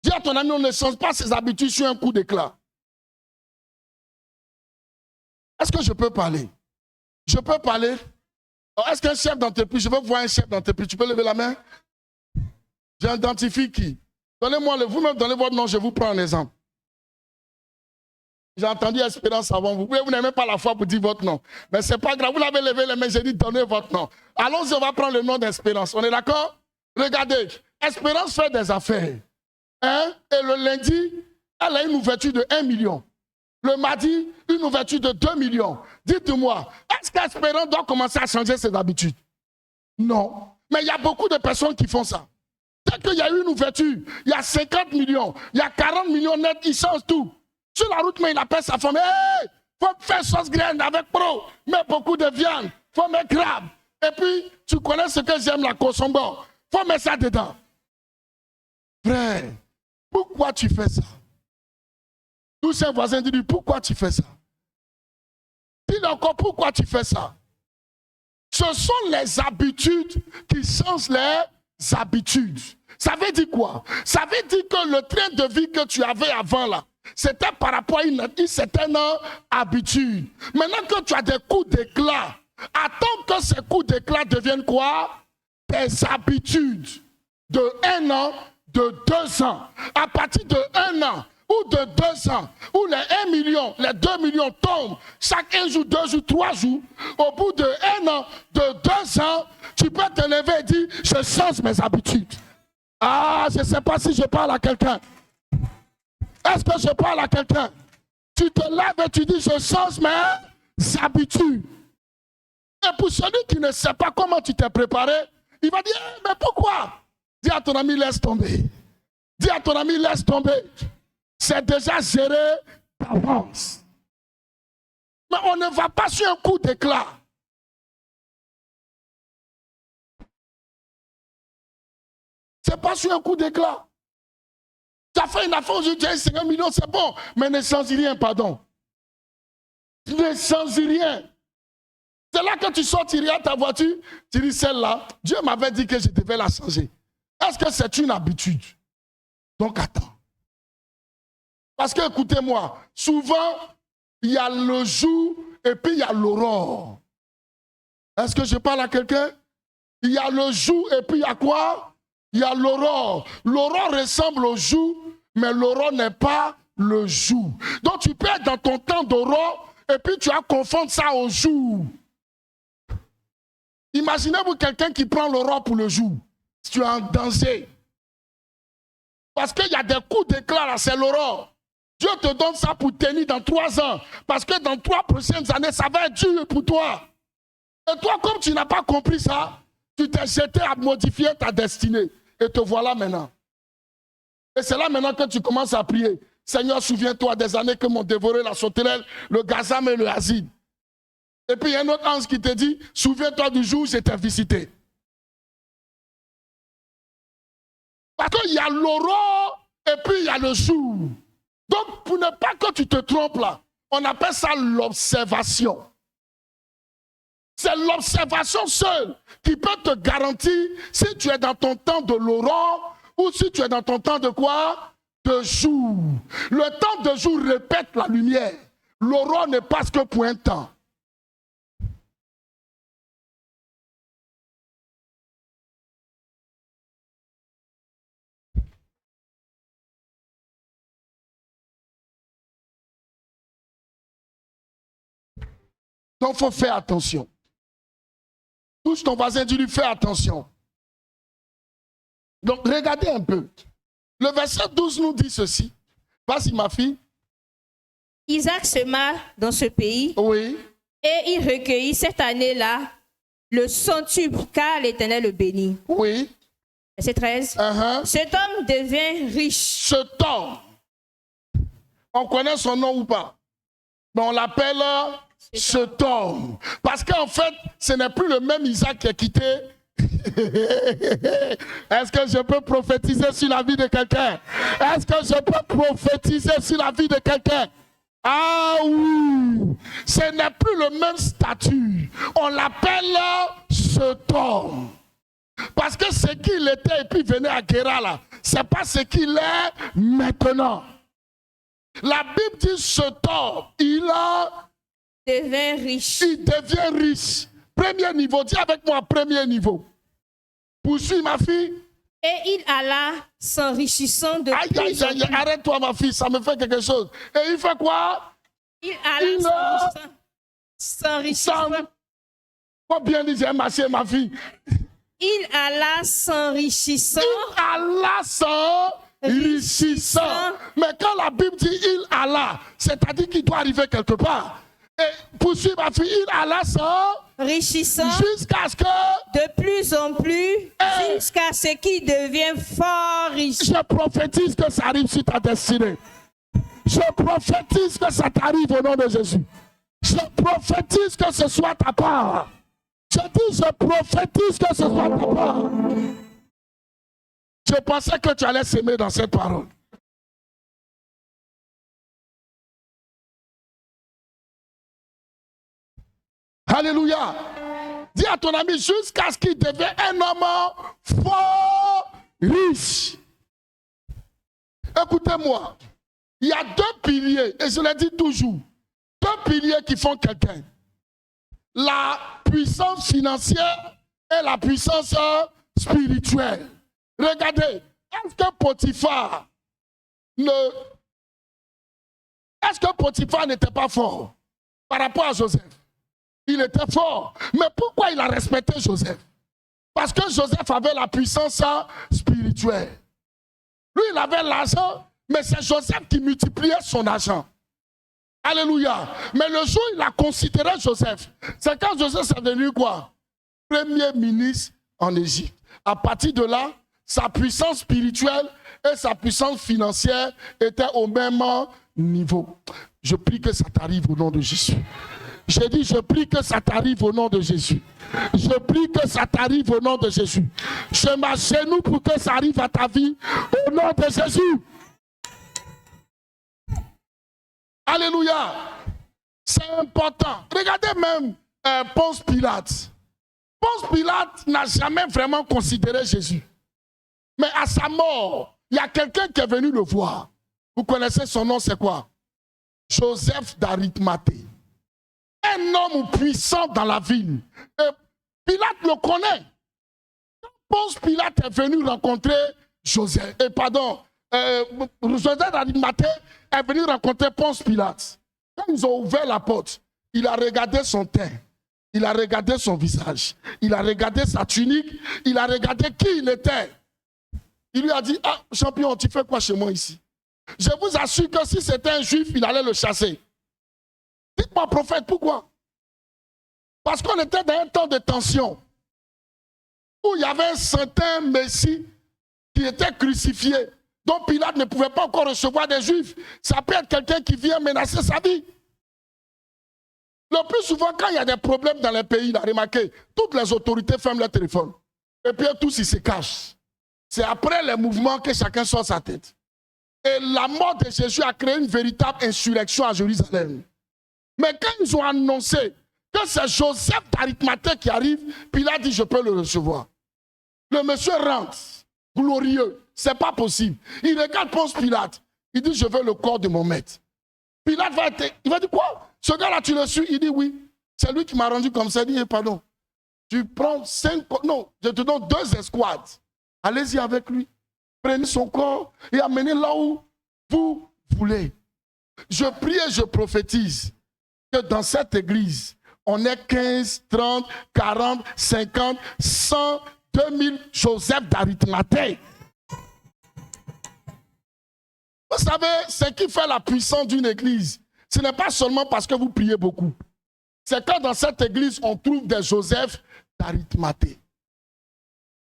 Dis à ton ami, on ne change pas ses habitudes sur un coup d'éclat. Est-ce que je peux parler? Je peux parler? Est-ce qu'un chef d'entreprise, je veux voir un chef d'entreprise, tu peux lever la main? J'identifie qui? Donnez-moi, vous-même donnez votre nom, je vous prends un exemple. J'ai entendu Espérance avant vous. Vous n'aimez pas la foi pour dire votre nom. Mais ce n'est pas grave. Vous l'avez levé les mains, j'ai dit donnez votre nom. Allons-y, on va prendre le nom d'Espérance. On est d'accord? Regardez, Espérance fait des affaires. Et le lundi, elle a une ouverture de 1 million. Le mardi, une ouverture de 2 millions. Dites-moi, est-ce qu'Espérance doit commencer à changer ses habitudes? Non. Mais il y a beaucoup de personnes qui font ça. Dès qu'il y a une ouverture, il y a 50 millions, il y a 40 millions net, ils changent tout. Sur la route, mais il appelle sa femme. Hey, faut faire sauce graine avec pro. Mets beaucoup de viande. Faut mettre crabe. Et puis, tu connais ce que j'aime, la cosombo. Faut mettre ça dedans. Frère, pourquoi tu fais ça? Tous un voisin dit, pourquoi tu fais ça? Dis encore, pourquoi tu fais ça? Ce sont les habitudes qui changent les habitudes. Ça veut dire quoi? Ça veut dire que le train de vie que tu avais avant là, c'était par rapport à une certaine habitude. Maintenant que tu as des coups d'éclat, attends que ces coups d'éclat deviennent quoi? Tes habitudes. De 1 an, de 2 ans. À partir de 1 an, ou de 2 ans, où les 1 million, les 2 millions tombent chaque 1 jour, 2 jours, 3 jours, au bout de 1 an, de 2 ans, tu peux te lever et dire, je change mes habitudes. Ah, je ne sais pas si je parle à quelqu'un. Est-ce que je parle à quelqu'un? Tu te lèves et tu dis, je change mes habitudes. Et pour celui qui ne sait pas comment tu t'es préparé, il va dire, mais pourquoi? Dis à ton ami, laisse tomber. Dis à ton ami, laisse tomber. C'est déjà géré d'avance. Mais on ne va pas sur un coup d'éclat. C'est pas sur un coup d'éclat. Tu as fait une affaire aujourd'hui, tu as 50 millions, c'est bon. Mais ne change rien, pardon. Ne change rien. C'est là que tu sortiras ta voiture, tu dis celle-là, Dieu m'avait dit que je devais la changer. Est-ce que c'est une habitude? Donc attends. Parce que écoutez-moi, souvent, il y a le jour et puis il y a l'aurore. Est-ce que je parle à quelqu'un? Il y a le jour et puis il y a quoi? Il y a l'aurore. L'aurore ressemble au jour, mais l'aurore n'est pas le jour. Donc tu peux être dans ton temps d'aurore et puis tu vas confondre ça au jour. Imaginez-vous quelqu'un qui prend l'aurore pour le jour. Si tu es en danger. Parce qu'il y a des coups d'éclat là, c'est l'aurore. Dieu te donne ça pour tenir dans 3 ans. Parce que dans 3 prochaines années, ça va être dur pour toi. Et toi, comme tu n'as pas compris ça, tu t'es jeté à modifier ta destinée. Et te voilà maintenant. Et c'est là maintenant que tu commences à prier. Seigneur, souviens-toi des années que m'ont dévoré la sauterelle, le gazam et le asile. Et puis il y a un autre ange qui te dit, souviens-toi du jour où je t'ai visité. Parce qu'il y a l'aurore et puis il y a le jour. Donc pour ne pas que tu te trompes là, on appelle ça l'observation. C'est l'observation seule qui peut te garantir si tu es dans ton temps de l'aurore ou si tu es dans ton temps de quoi? De jour. Le temps de jour répète la lumière. L'aurore ne passe que pour un temps. Donc il faut faire attention. Touche ton voisin, dis-lui, fais attention. Donc, regardez un peu. Le verset 12 nous dit ceci. Vas-y, ma fille. Isaac sema dans ce pays. Oui. Et il recueillit cette année-là le centuple, car l'Éternel le bénit. Oui. Verset 13. Cet homme devint riche. Cet homme. On connaît son nom ou pas? Mais on l'appelle cet homme. Parce qu'en fait, ce n'est plus le même Isaac qui est quitté. Est-ce que je peux prophétiser sur la vie de quelqu'un? Est-ce que je peux prophétiser sur la vie de quelqu'un? Ah oui, ce n'est plus le même statut. On l'appelle cet homme. Parce que ce qu'il était et puis venait à Guérala, ce n'est pas ce qu'il est maintenant. La Bible dit cet homme, il devient riche. Il devient riche. Premier niveau, dis avec moi, premier niveau. Poursuis ma fille. Et il alla s'enrichissant de plus en plus. Arrête-toi ma fille, ça me fait quelque chose. Et il fait quoi? Il alla s'enrichissant. Faut bien dire, ma fille. Il alla s'enrichissant. Il alla s'enrichissant. Mais quand la Bible dit il alla, c'est-à-dire qu'il doit arriver quelque part. Et poursuis ma fille, il alla s'enrichissant jusqu'à ce que de plus en plus, jusqu'à ce qu'il devienne fort riche. Je prophétise que ça arrive sur ta destinée. Je prophétise que ça t'arrive au nom de Jésus. Je prophétise que ce soit ta part. Je dis, je prophétise que ce soit ta part. Je pensais que tu allais s'aimer dans cette parole. Alléluia. Dis à ton ami, jusqu'à ce qu'il devienne un homme fort riche. Écoutez-moi, il y a 2 piliers, et je le dis toujours, 2 piliers qui font quelqu'un. La puissance financière et la puissance spirituelle. Regardez, est-ce que Potiphar Est-ce que Potiphar n'était pas fort par rapport à Joseph? Il était fort. Mais pourquoi il a respecté Joseph? Parce que Joseph avait la puissance spirituelle. Lui, il avait l'argent, mais c'est Joseph qui multipliait son argent. Alléluia. Mais le jour où il a considéré Joseph, c'est quand Joseph est devenu quoi? Premier ministre en Égypte. À partir de là, sa puissance spirituelle et sa puissance financière étaient au même niveau. Je prie que ça t'arrive au nom de Jésus. J'ai dit, je prie que ça t'arrive au nom de Jésus. Je prie que ça t'arrive au nom de Jésus. Je m'agenouille pour que ça arrive à ta vie au nom de Jésus. Alléluia. C'est important. Regardez même Ponce Pilate. Ponce Pilate n'a jamais vraiment considéré Jésus. Mais à sa mort, il y a quelqu'un qui est venu le voir. Vous connaissez son nom, c'est quoi? Joseph d'Arimathée. Un homme puissant dans la ville. Et Pilate le connaît. Ponce Pilate est venu rencontrer Joseph. Joseph d'Arimathée est venu rencontrer Ponce Pilate. Quand ils ont ouvert la porte, il a regardé son teint. Il a regardé son visage. Il a regardé sa tunique. Il a regardé qui il était. Il lui a dit, ah, champion, tu fais quoi chez moi ici? Je vous assure que si c'était un juif, il allait le chasser. Dites-moi, prophète, pourquoi? Parce qu'on était dans un temps de tension où il y avait un certain Messie qui était crucifié, dont Pilate ne pouvait pas encore recevoir des juifs. Ça peut être quelqu'un qui vient menacer sa vie. Le plus souvent, quand il y a des problèmes dans les pays, il a remarqué, toutes les autorités ferment leur téléphone. Et puis tous, ils se cachent. C'est après les mouvements que chacun sort sa tête. Et la mort de Jésus a créé une véritable insurrection à Jérusalem. Mais quand ils ont annoncé que c'est Joseph d'Arimathée qui arrive, Pilate dit, je peux le recevoir. Le monsieur rentre, glorieux. C'est pas possible. Il regarde Ponce Pilate. Il dit, je veux le corps de mon maître. Pilate il va dire, quoi? Ce gars-là, tu le suis? Il dit, oui. C'est lui qui m'a rendu comme ça. Il dit, pardon. Tu prends 5... Non, je te donne 2 escouades. Allez-y avec lui. Prenez son corps et amenez là où vous voulez. Je prie et je prophétise que dans cette église, on est 15, 30, 40, 50, 100, 2000 Joseph d'Arimathée. Vous savez, ce qui fait la puissance d'une église, ce n'est pas seulement parce que vous priez beaucoup. C'est quand dans cette église, on trouve des Joseph d'Arimathée.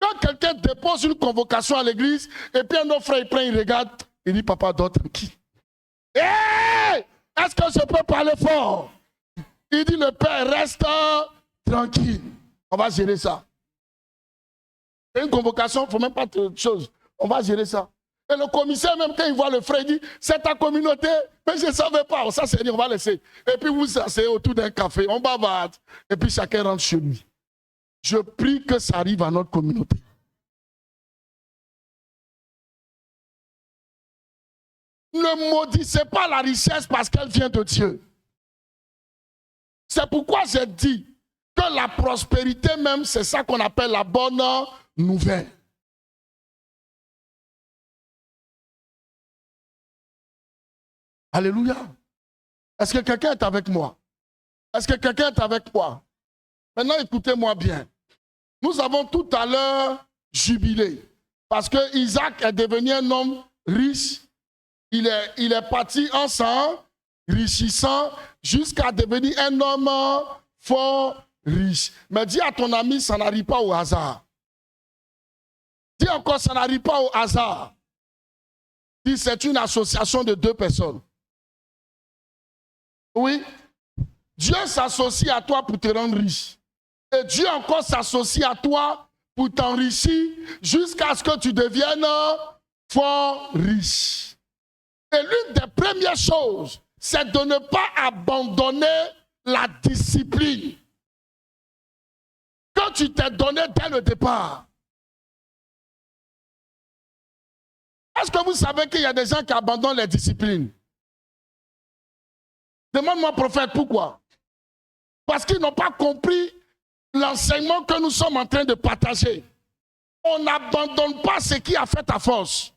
Quand quelqu'un dépose une convocation à l'église, et puis un autre frère, il prend, il regarde, il dit, papa, dors tranquille. Hey! Est-ce que je peux parler fort? Il dit, le père reste tranquille. On va gérer ça. C'est une convocation, il ne faut même pas de choses. On va gérer ça. Et le commissaire, même quand il voit le frère, il dit, c'est ta communauté, mais je ne savais pas. Ça, c'est dit, on va laisser. Et puis vous asseyez autour d'un café, on bavarde, et puis chacun rentre chez lui. Je prie que ça arrive à notre communauté. Ne maudissez pas la richesse parce qu'elle vient de Dieu. C'est pourquoi j'ai dit que la prospérité même, c'est ça qu'on appelle la bonne nouvelle. Alléluia. Est-ce que quelqu'un est avec moi? Est-ce que quelqu'un est avec moi? Maintenant, écoutez-moi bien. Nous avons tout à l'heure jubilé parce que Isaac est devenu un homme riche. Il est parti en s'enrichissant jusqu'à devenir un homme fort riche. Mais dis à ton ami, ça n'arrive pas au hasard. Dis encore, ça n'arrive pas au hasard. Dis, c'est une association de 2 personnes. Oui. Dieu s'associe à toi pour te rendre riche. Et Dieu encore s'associe à toi pour t'enrichir jusqu'à ce que tu deviennes fort riche. Et l'une des premières choses, c'est de ne pas abandonner la discipline que tu t'es donnée dès le départ. Est-ce que vous savez qu'il y a des gens qui abandonnent les disciplines? Demande-moi, prophète, pourquoi? Parce qu'ils n'ont pas compris l'enseignement que nous sommes en train de partager. On n'abandonne pas ce qui a fait ta force.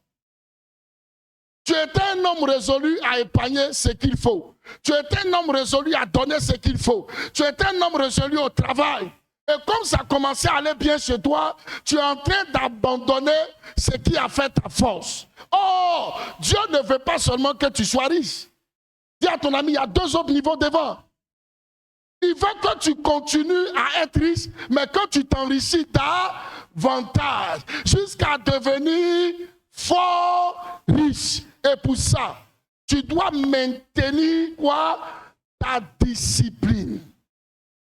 Tu étais un homme résolu à épargner ce qu'il faut. Tu étais un homme résolu à donner ce qu'il faut. Tu étais un homme résolu au travail. Et comme ça commençait à aller bien chez toi, tu es en train d'abandonner ce qui a fait ta force. Oh, Dieu ne veut pas seulement que tu sois riche. Dis à ton ami, il y a 2 autres niveaux devant. Il veut que tu continues à être riche, mais que tu t'enrichis davantage jusqu'à devenir fort riche. Et pour ça, tu dois maintenir quoi? Ta discipline.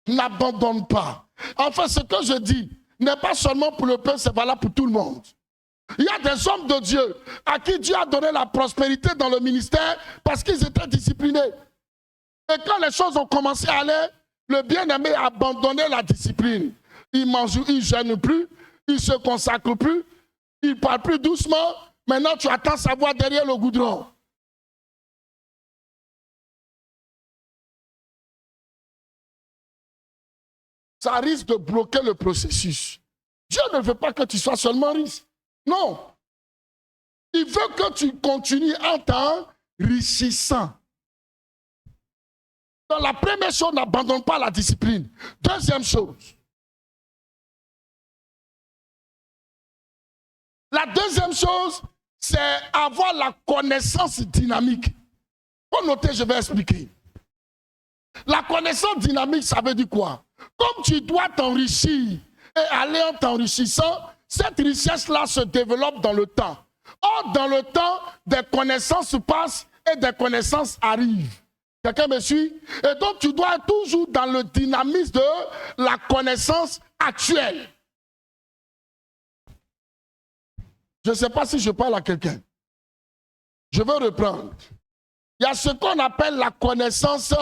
N'abandonne pas. Enfin, ce que je dis n'est pas seulement pour le peuple, c'est valable pour tout le monde. Il y a des hommes de Dieu à qui Dieu a donné la prospérité dans le ministère parce qu'ils étaient disciplinés. Et quand les choses ont commencé à aller, le bien-aimé a abandonné la discipline. Il mange, il ne jeûne plus, il ne se consacre plus, il parle plus doucement. Maintenant, tu attends sa voix derrière le goudron. Ça risque de bloquer le processus. Dieu ne veut pas que tu sois seulement riche. Non. Il veut que tu continues en t'enrichissant. Donc la première chose, n'abandonne pas la discipline. Deuxième chose. La deuxième chose, c'est avoir la connaissance dynamique. Pour noter, je vais expliquer. La connaissance dynamique, ça veut dire quoi? Comme tu dois t'enrichir et aller en t'enrichissant, cette richesse-là se développe dans le temps. Or, dans le temps, des connaissances passent et des connaissances arrivent. Quelqu'un me suit? Et donc, tu dois être toujours dans le dynamisme de la connaissance actuelle. Je ne sais pas si je parle à quelqu'un. Je veux reprendre. Il y a ce qu'on appelle la connaissance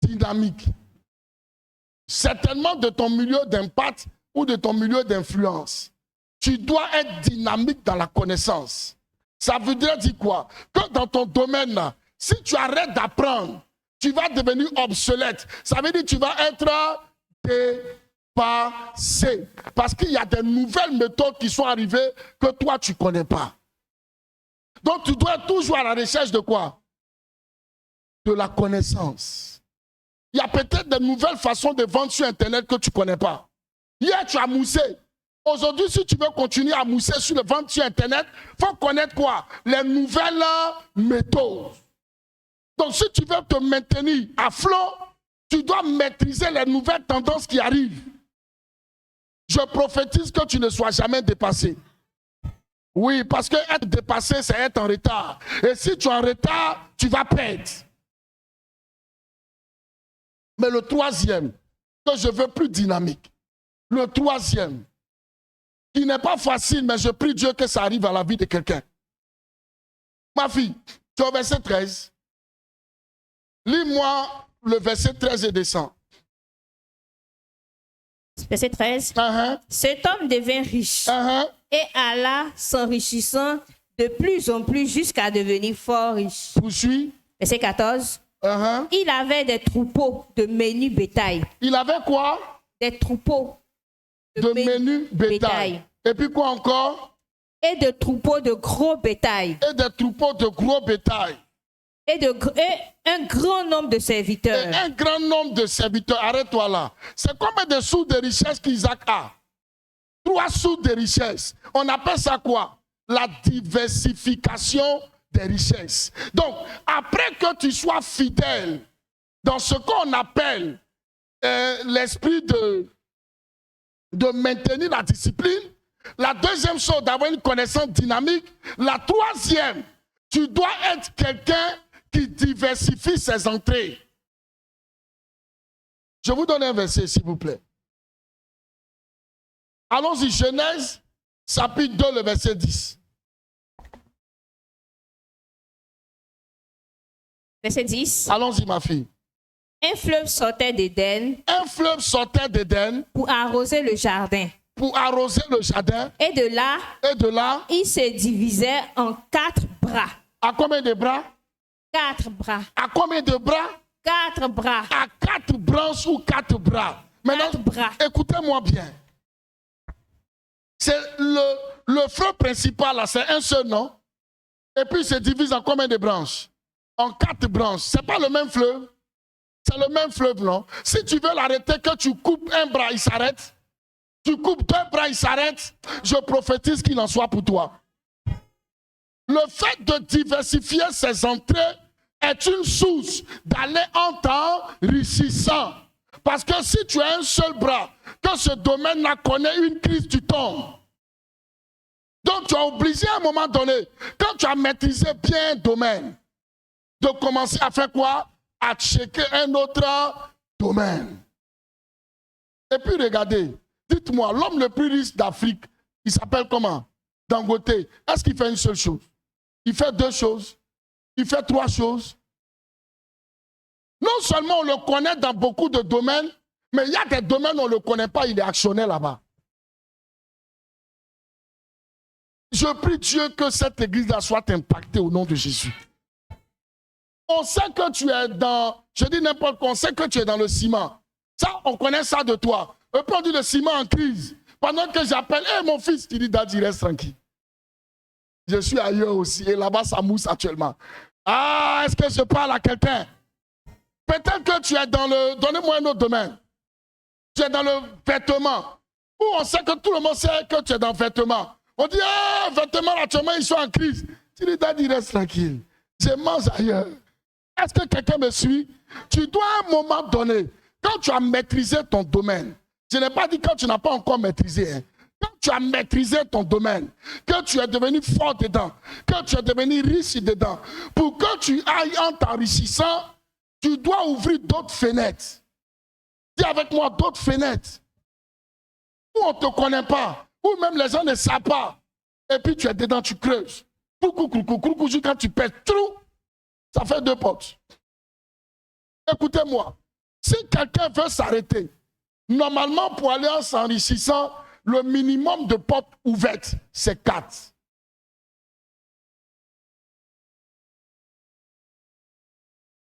dynamique. Certainement de ton milieu d'impact ou de ton milieu d'influence. Tu dois être dynamique dans la connaissance. Ça veut dire quoi? Que dans ton domaine, si tu arrêtes d'apprendre, tu vas devenir obsolète. Ça veut dire que tu vas être dépassé. Parce qu'il y a des nouvelles méthodes qui sont arrivées que toi, tu ne connais pas. Donc, tu dois être toujours à la recherche de quoi? De la connaissance. Il y a peut-être de nouvelles façons de vendre sur Internet que tu ne connais pas. Hier, tu as moussé. Aujourd'hui, si tu veux continuer à mousser sur le vente sur Internet, il faut connaître quoi? Les nouvelles méthodes. Donc, si tu veux te maintenir à flot, tu dois maîtriser les nouvelles tendances qui arrivent. Je prophétise que tu ne sois jamais dépassé. Oui, parce que être dépassé, c'est être en retard. Et si tu es en retard, tu vas perdre. Mais le troisième, que je veux plus dynamique. Le troisième, qui n'est pas facile, mais je prie Dieu que ça arrive à la vie de quelqu'un. Ma fille, tu es au verset 13. Lis-moi le verset 13 et descend. Verset 13. Cet homme devint riche et alla s'enrichissant de plus en plus jusqu'à devenir fort riche. Poursuis. Verset 14. Il avait des troupeaux de menu bétail. Il avait quoi? Des troupeaux de menu bétail. Et puis quoi encore? Et de troupeaux de gros bétail. Et des troupeaux de gros bétail. Et un grand nombre de serviteurs. Et un grand nombre de serviteurs. Arrête-toi là. C'est combien de sous de richesse qu'Isaac a? 3 sous de richesse. On appelle ça quoi? La diversification des richesses. Donc, après que tu sois fidèle dans ce qu'on appelle l'esprit de maintenir la discipline, la deuxième chose, d'avoir une connaissance dynamique, la troisième, tu dois être quelqu'un qui diversifie ses entrées. Je vous donne un verset, s'il vous plaît. Allons-y, Genèse, chapitre 2, le verset 10. Verset 10. Allons-y, ma fille. Un fleuve sortait d'Éden. Un fleuve sortait d'Éden. Pour arroser le jardin. Pour arroser le jardin. Et de là, il se divisait en 4 bras. À combien de bras? 4 bras. À combien de bras? 4 bras. À 4 branches ou 4 bras. Maintenant, 4 bras. Écoutez-moi bien. C'est le fleuve principal, là, c'est un seul, non? Et puis il se divise en combien de branches? En 4 branches. Ce n'est pas le même fleuve. C'est le même fleuve, non? Si tu veux l'arrêter, que tu coupes un bras, il s'arrête. Tu coupes 2 bras, il s'arrête. Je prophétise qu'il en soit pour toi. Le fait de diversifier ses entrées est une source d'aller en t'enrichissant. Parce que si tu as un seul bras, que ce domaine-là connaît une crise, tu tombes. Donc tu es obligé à un moment donné, quand tu as maîtrisé bien un domaine, de commencer à faire quoi? À checker un autre domaine. Et puis regardez, dites-moi, l'homme le plus riche d'Afrique, il s'appelle comment? Dangote. Est-ce qu'il fait une seule chose? Il fait 2 choses? Il fait 3 choses? Non seulement on le connaît dans beaucoup de domaines, mais il y a des domaines où on ne le connaît pas, il est actionnaire là-bas. Je prie Dieu que cette église-là soit impactée au nom de Jésus. On sait que tu es dans, je dis n'importe quoi, on sait que tu es dans le ciment. Ça, on connaît ça de toi. Et puis on dit le ciment en crise. Pendant que j'appelle, hé mon fils, il dit, Daddy, reste tranquille. Je suis ailleurs aussi, et là-bas, ça mousse actuellement. Ah, est-ce que je parle à quelqu'un? Peut-être que tu es dans le, donnez-moi un autre domaine. Tu es dans le vêtement. Où on sait que tout le monde sait que tu es dans le vêtement. On dit, ah, vêtements, actuellement, ils sont en crise. Tu dis, Daddy, reste tranquille. Je mange ailleurs. Est-ce que quelqu'un me suit? Tu dois à un moment donné, quand tu as maîtrisé ton domaine, je n'ai pas dit quand tu n'as pas encore maîtrisé, hein, quand tu as maîtrisé ton domaine, que tu es devenu fort dedans, que tu es devenu riche dedans, pour que tu ailles en t'enrichissant, tu dois ouvrir d'autres fenêtres. Dis avec moi, d'autres fenêtres. Où on ne te connaît pas, où même les gens ne savent pas. Et puis tu es dedans, tu creuses. Quand tu pètes, ça fait 2 portes. Écoutez-moi, si quelqu'un veut s'arrêter, normalement pour aller en s'enrichissant, le minimum de portes ouvertes, c'est 4.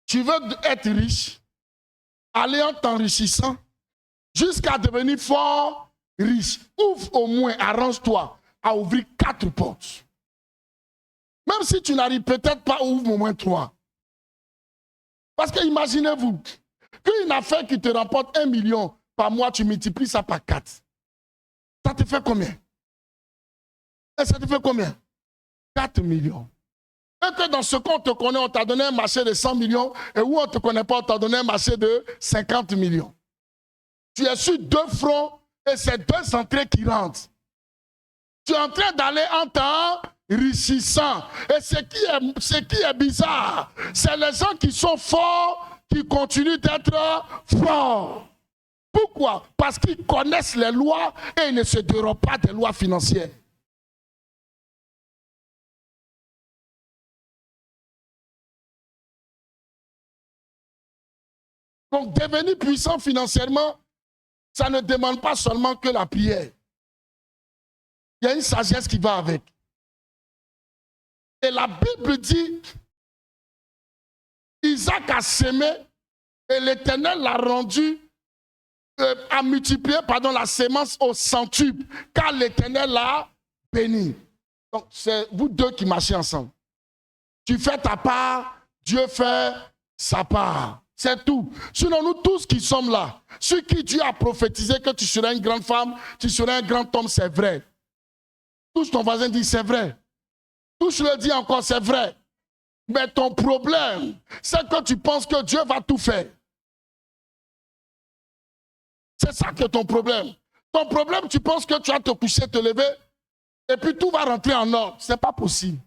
Tu veux être riche, aller en t'enrichissant, jusqu'à devenir fort riche. Ouvre au moins, arrange-toi à ouvrir 4 portes. Même si tu n'arrives peut-être pas, ouvre au moins 3. Parce que imaginez-vous, qu'une affaire qui te rapporte 1 million par mois, tu multiplies ça par 4. Ça te fait combien? Et ça te fait combien? 4 millions. Et que dans ce qu'on te connaît, on t'a donné un marché de 100 millions, et où on ne te connaît pas, on t'a donné un marché de 50 millions. Tu es sur 2 fronts, et c'est 2 entrées qui rentrent. Tu es en train d'aller en t'enrichissant. Et ce qui est bizarre, c'est les gens qui sont forts qui continuent d'être forts. Pourquoi? Parce qu'ils connaissent les lois et ils ne se dérobent pas des lois financières. Donc devenir puissant financièrement, ça ne demande pas seulement que la prière. Il y a une sagesse qui va avec. Et la Bible dit, Isaac a semé et l'Éternel l'a rendu, a multiplié la sémence au centuple, car l'Éternel l'a béni. Donc c'est vous deux qui marchez ensemble. Tu fais ta part, Dieu fait sa part. C'est tout. Sinon, nous tous qui sommes là, ceux qui Dieu a prophétisé que tu serais une grande femme, tu serais un grand homme, c'est vrai. Touche ton voisin, dit c'est vrai. Touche-le, dit encore c'est vrai. Mais ton problème, c'est que tu penses que Dieu va tout faire. C'est ça que ton problème. Ton problème, tu penses que tu vas te coucher, te lever, et puis tout va rentrer en ordre. Ce n'est pas possible.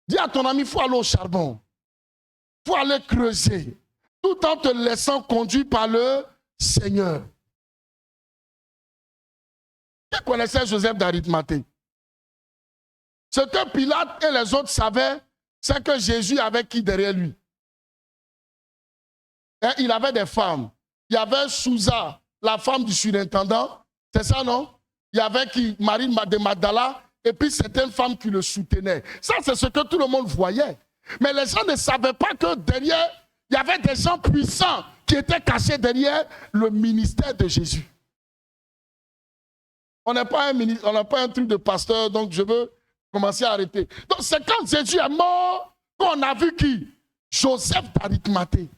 Dis à ton ami, il faut aller au charbon. Il faut aller creuser. Tout en te laissant conduire par le Seigneur. Qui connaissait Joseph d'Arimathée? Ce que Pilate et les autres savaient, c'est que Jésus avait qui derrière lui? Et il avait des femmes. Il y avait Souza, la femme du surintendant. C'est ça, non? Il y avait qui? Marie de Magdala. Et puis certaines femmes qui le soutenaient. Ça, c'est ce que tout le monde voyait. Mais les gens ne savaient pas que derrière, il y avait des gens puissants qui étaient cachés derrière le ministère de Jésus. On n'est pas un truc de pasteur, donc je veux Commencez à arrêter. Donc c'est quand Jésus est mort qu'on a vu qui? Joseph d'Arimathée.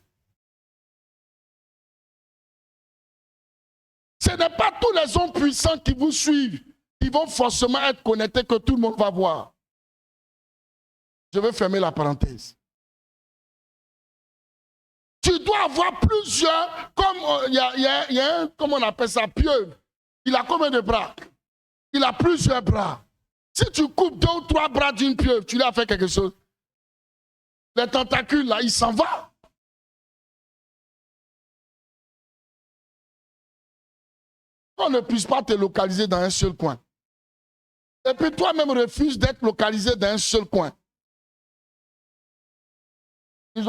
Ce n'est pas tous les hommes puissants qui vous suivent, qui vont forcément être connectés, que tout le monde va voir. Je vais fermer la parenthèse. Tu dois avoir plusieurs, comme il y a un, comment on appelle ça, pieuvre. Il a combien de bras? Il a plusieurs bras. Si tu coupes 2 ou 3 bras d'une pieuvre, tu lui as fait quelque chose. Les tentacules, là, ils s'en vont. On ne puisse pas te localiser dans un seul coin. Et puis toi-même refuses d'être localisé dans un seul coin. Ils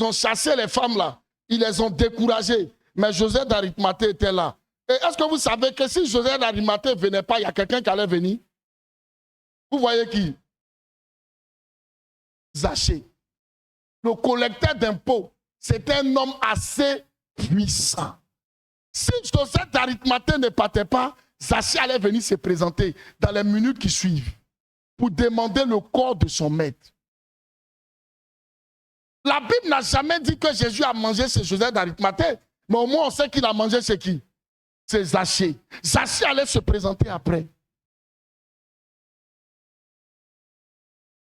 ont chassé les femmes là. Ils les ont découragées. Mais Joseph d'Arimathée était là. Et est-ce que vous savez que si Joseph d'Arimathée ne venait pas, il y a quelqu'un qui allait venir? Vous voyez qui? Zachée. Le collecteur d'impôts, c'était un homme assez puissant. Si Joseph d'Arimathée ne partait pas, Zachée allait venir se présenter dans les minutes qui suivent pour demander le corps de son maître. La Bible n'a jamais dit que Jésus a mangé chez Joseph d'Arimathée, mais au moins on sait qu'il a mangé chez qui? C'est Zachée. Zachée allait se présenter après.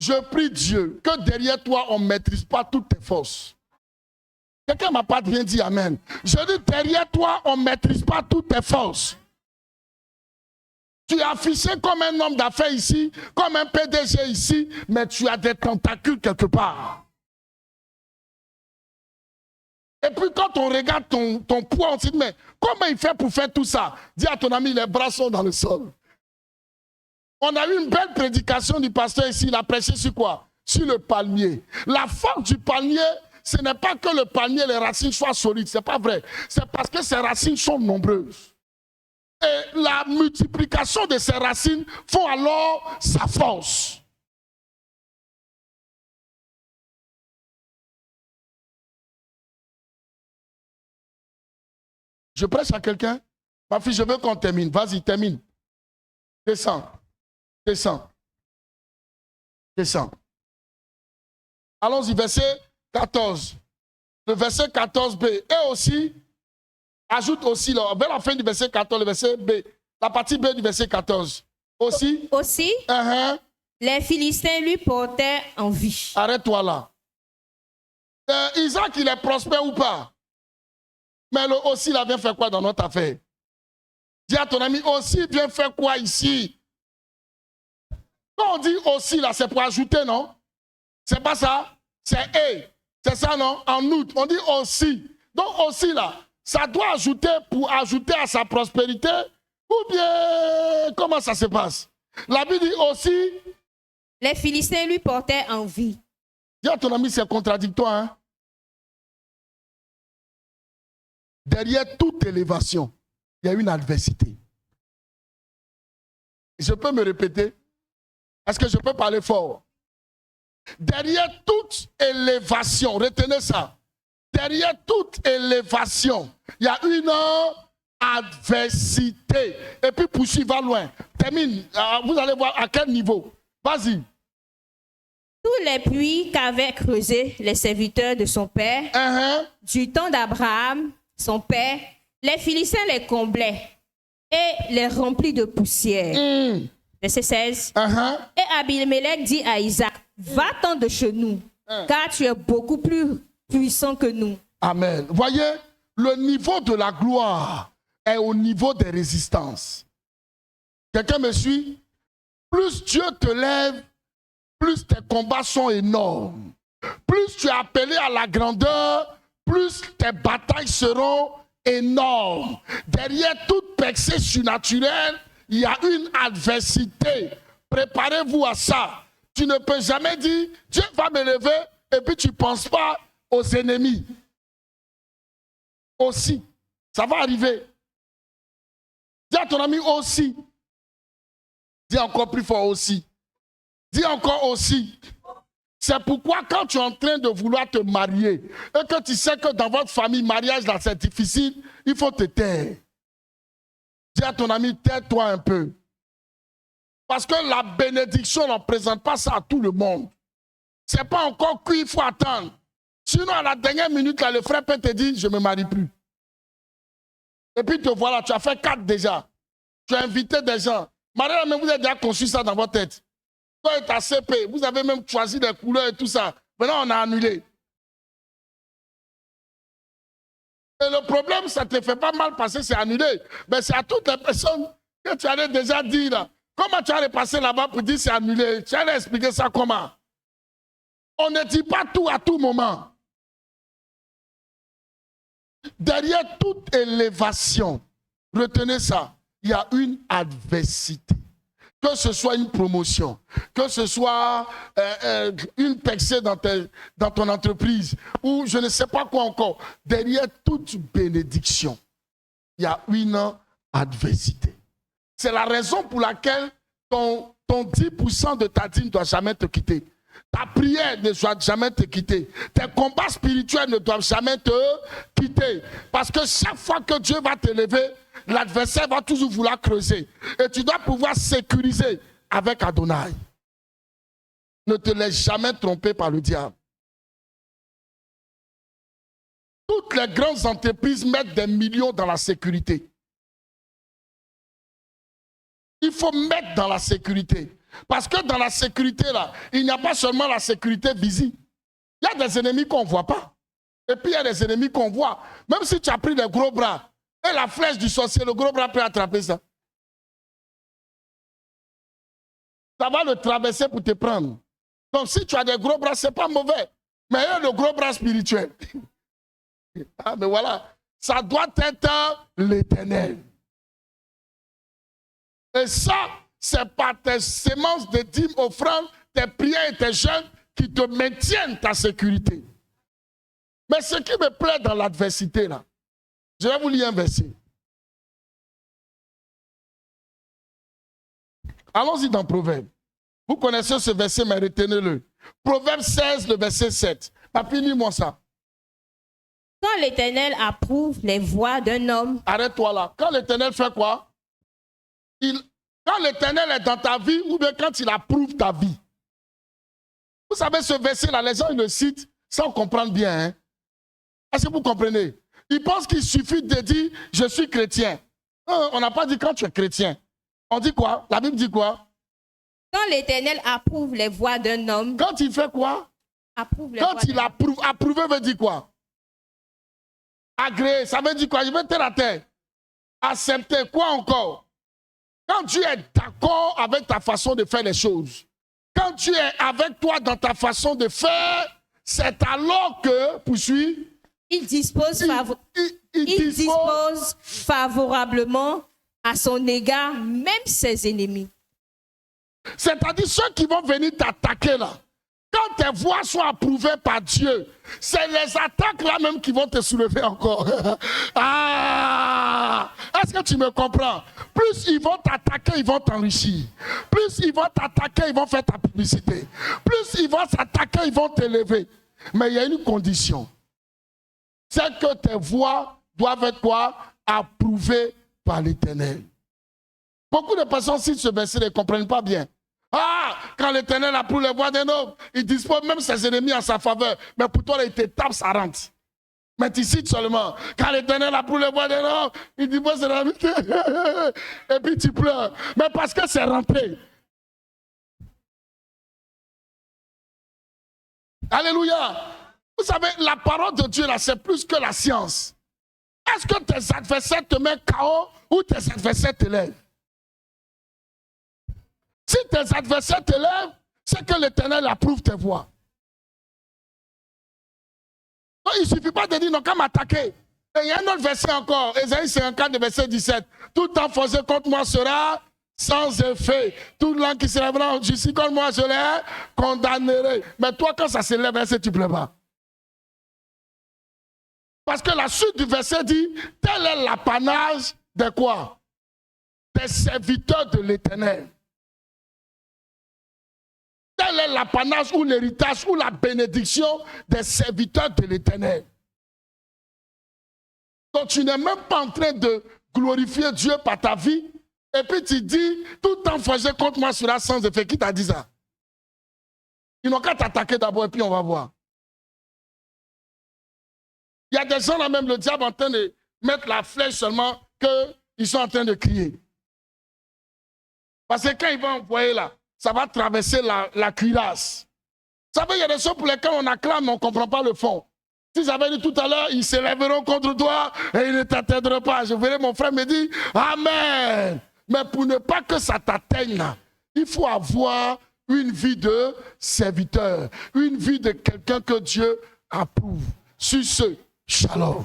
Je prie Dieu que derrière toi, on ne maîtrise pas toutes tes forces. Quelqu'un ne m'a pas bien dit amen. Je dis derrière toi, on ne maîtrise pas toutes tes forces. Tu es affiché comme un homme d'affaires ici, comme un PDG ici, mais tu as des tentacules quelque part. Et puis quand on regarde ton poids, on se dit, mais comment il fait pour faire tout ça? Dis à ton ami, les bras sont dans le sol. On a eu une belle prédication du pasteur ici, il a prêché sur quoi? Sur le palmier. La force du palmier, ce n'est pas que le palmier, les racines soient solides, ce n'est pas vrai. C'est parce que ces racines sont nombreuses. Et la multiplication de ces racines font alors sa force. Je prêche à quelqu'un? Ma fille, je veux qu'on termine. Vas-y, termine. Descends. Descends. Descends. Allons-y, verset 14. Le verset 14b. Et aussi, ajoute aussi, vers la fin du verset 14, le verset B. La partie B du verset 14. Aussi. Aussi, les Philistins lui portaient envie. Arrête-toi là. Isaac, il est prospère ou pas? Mais le aussi, là, vient faire quoi dans notre affaire? Dis à ton ami, aussi vient faire quoi ici? Quand on dit aussi, là, c'est pour ajouter, non? C'est pas ça? C'est et. C'est ça, non? En outre, on dit aussi. Donc aussi, là, ça doit ajouter pour ajouter à sa prospérité? Ou bien, comment ça se passe? La Bible dit aussi. Les Philistins lui portaient envie. Dis à ton ami, c'est contradictoire, hein? Derrière toute élévation, il y a une adversité. Je peux me répéter? Est-ce que je peux parler fort? Derrière toute élévation, retenez ça. Derrière toute élévation, il y a une adversité. Et puis poursuis, va loin. Termine. Vous allez voir à quel niveau. Vas-y. Tous les puits qu'avaient creusés les serviteurs de son père, du temps d'Abraham, son père, les Philistins les comblaient et les remplit de poussière. Verset 16. Et Abimelech dit à Isaac, va-t'en de chez nous, car tu es beaucoup plus puissant que nous. Amen. Voyez, le niveau de la gloire est au niveau des résistances. Quelqu'un me suit? Plus Dieu te lève, plus tes combats sont énormes. Plus tu es appelé à la grandeur, plus tes batailles seront énormes. Derrière toute percée surnaturelle, il y a une adversité. Préparez-vous à ça. Tu ne peux jamais dire, Dieu va me lever, et puis tu ne penses pas aux ennemis. Aussi, ça va arriver. Dis à ton ami aussi. Dis encore plus fort aussi. Dis encore aussi. C'est pourquoi quand tu es en train de vouloir te marier et que tu sais que dans votre famille, mariage là c'est difficile, il faut te taire. Dis à ton ami, tais-toi un peu. Parce que la bénédiction, on ne présente pas ça à tout le monde. Ce n'est pas encore cuit, il faut attendre. Sinon, à la dernière minute, là, le frère peut te dire, je ne me marie plus. Et puis te voilà, tu as fait 4 déjà. Tu as invité des gens. Madame, mais vous avez déjà conçu ça dans votre tête. Toi et ta CP, vous avez même choisi des couleurs et tout ça. Maintenant, on a annulé. Et le problème, ça ne te fait pas mal passer, c'est annulé. Mais c'est à toutes les personnes que tu allais déjà dire là. Comment tu allais passer là-bas pour dire c'est annulé? Tu allais expliquer ça comment? On ne dit pas tout à tout moment. Derrière toute élévation, retenez ça, il y a une adversité. Que ce soit une promotion, que ce soit une percée dans ton entreprise, ou je ne sais pas quoi encore, derrière toute bénédiction, il y a une adversité. C'est la raison pour laquelle ton 10% de ta dîme ne doit jamais te quitter. Ta prière ne doit jamais te quitter. Tes combats spirituels ne doivent jamais te quitter. Parce que chaque fois que Dieu va t'élever, l'adversaire va toujours vouloir creuser. Et tu dois pouvoir sécuriser avec Adonai. Ne te laisse jamais tromper par le diable. Toutes les grandes entreprises mettent des millions dans la sécurité. Il faut mettre dans la sécurité. Parce que dans la sécurité, là, il n'y a pas seulement la sécurité visible. Il y a des ennemis qu'on ne voit pas. Et puis il y a des ennemis qu'on voit. Même si tu as pris des gros bras et la flèche du sorcier, le gros bras peut attraper ça. Ça va le traverser pour te prendre. Donc si tu as des gros bras, ce n'est pas mauvais. Mais il y a le gros bras spirituel. Ah, mais voilà. Ça doit être l'Éternel. Et ça, c'est par tes semences de dîmes, offrandes, tes prières et tes jeûnes qui te maintiennent ta sécurité. Mais ce qui me plaît dans l'adversité, là, je vais vous lire un verset. Allons-y dans Proverbe. Vous connaissez ce verset, mais retenez-le. Proverbe 16, le verset 7. Papy, lis-moi ça. Quand l'Éternel approuve les voies d'un homme. Arrête-toi là. Quand l'Éternel fait quoi? Quand l'Éternel est dans ta vie ou bien quand il approuve ta vie. Vous savez, ce verset-là, les gens ils le citent sans comprendre bien. Hein? Est-ce que vous comprenez? Ils pensent qu'il suffit de dire « je suis chrétien ». On n'a pas dit quand tu es chrétien. On dit quoi? La Bible dit quoi? Quand l'Éternel approuve les voies d'un homme. Quand il fait quoi? Quand il approuve. Approuver veut dire quoi? Agréer, ça veut dire quoi? Je vais terre à terre. Accepter, quoi encore? Quand tu es d'accord avec ta façon de faire les choses, quand tu es avec toi dans ta façon de faire, c'est alors que, poursuis, il dispose favorablement à son égard, même ses ennemis. C'est-à-dire ceux qui vont venir t'attaquer là. Quand tes voix sont approuvées par Dieu, c'est les attaques là même qui vont te soulever encore. Ah! Est-ce que tu me comprends? Plus ils vont t'attaquer, ils vont t'enrichir. Plus ils vont t'attaquer, ils vont faire ta publicité. Plus ils vont s'attaquer, ils vont t'élever. Mais il y a une condition. C'est que tes voix doivent être quoi? Approuvées par l'Éternel. Beaucoup de personnes, si ce verset, ne comprennent pas bien. Ah, quand l'Éternel approuve les voies d'un homme, il dispose même ses ennemis en sa faveur. Mais pour toi, il te tape, ça rentre. Mais tu cites seulement. Quand l'Éternel approuve les voies d'un homme, il dispose ses ennemis. Et puis tu pleures. Mais parce que c'est rentré. Alléluia. Vous savez, la parole de Dieu, là, c'est plus que la science. Est-ce que tes adversaires te mettent KO ou tes adversaires te lèvent? Si tes adversaires te lèvent, c'est que l'Éternel approuve tes voies. Donc, il ne suffit pas de dire non, qu'à m'attaquer. Et il y a un autre verset encore, Ésaïe 54, verset 17. Tout temps forcé contre moi sera sans effet. Toute langue qui se lèvera en justice contre moi, je les condamnerai. Mais toi, quand ça se lève, est-ce que tu ne pleures pas? Parce que la suite du verset dit, tel est l'apanage de quoi? Des serviteurs de l'Éternel. Tel est l'apanage ou l'héritage ou la bénédiction des serviteurs de l'Éternel. Donc tu n'es même pas en train de glorifier Dieu par ta vie Et puis tu dis, tout enfoiré contre moi sera sans effet. Qui t'a dit ça? Ils n'ont qu'à t'attaquer d'abord et puis on va voir. Il y a des gens là même, le diable en train de mettre la flèche seulement qu'ils sont en train de crier. Parce que quand ils vont envoyer là, ça va traverser la cuirasse. Vous savez, il y a des choses pour lesquelles on acclame, mais on ne comprend pas le fond. Si j'avais dit tout à l'heure, ils s'élèveront contre toi et ils ne t'atteindront pas. Je verrai mon frère me dire, Amen. Mais pour ne pas que ça t'atteigne, il faut avoir une vie de serviteur, une vie de quelqu'un que Dieu approuve. Sur ce, shalom.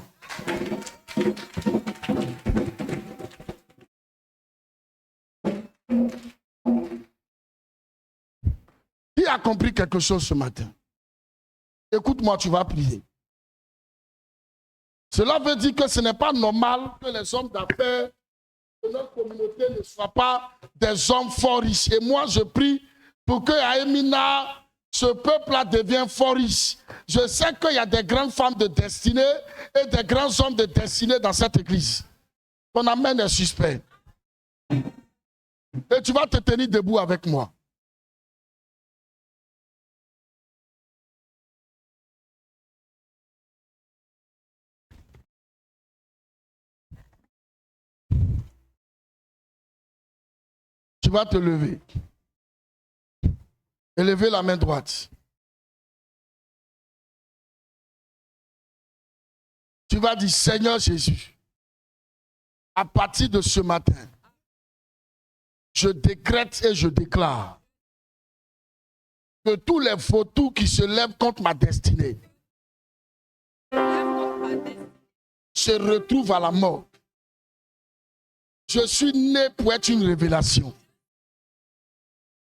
Qui a compris quelque chose ce matin? Écoute-moi, tu vas prier. Cela veut dire que ce n'est pas normal que les hommes d'affaires de notre communauté ne soient pas des hommes fort riches. Et moi, je prie pour que à Emina, ce peuple-là devienne fort riche. Je sais qu'il y a des grandes femmes de destinée et des grands hommes de destinée dans cette église. Ton amen est suspect. Et tu vas te tenir debout avec moi. Tu vas te lever. Et lever la main droite. Tu vas dire, Seigneur Jésus, à partir de ce matin, je décrète et je déclare que tous les vautours qui se lèvent contre ma destinée se retrouvent à la mort. Je suis né pour être une révélation.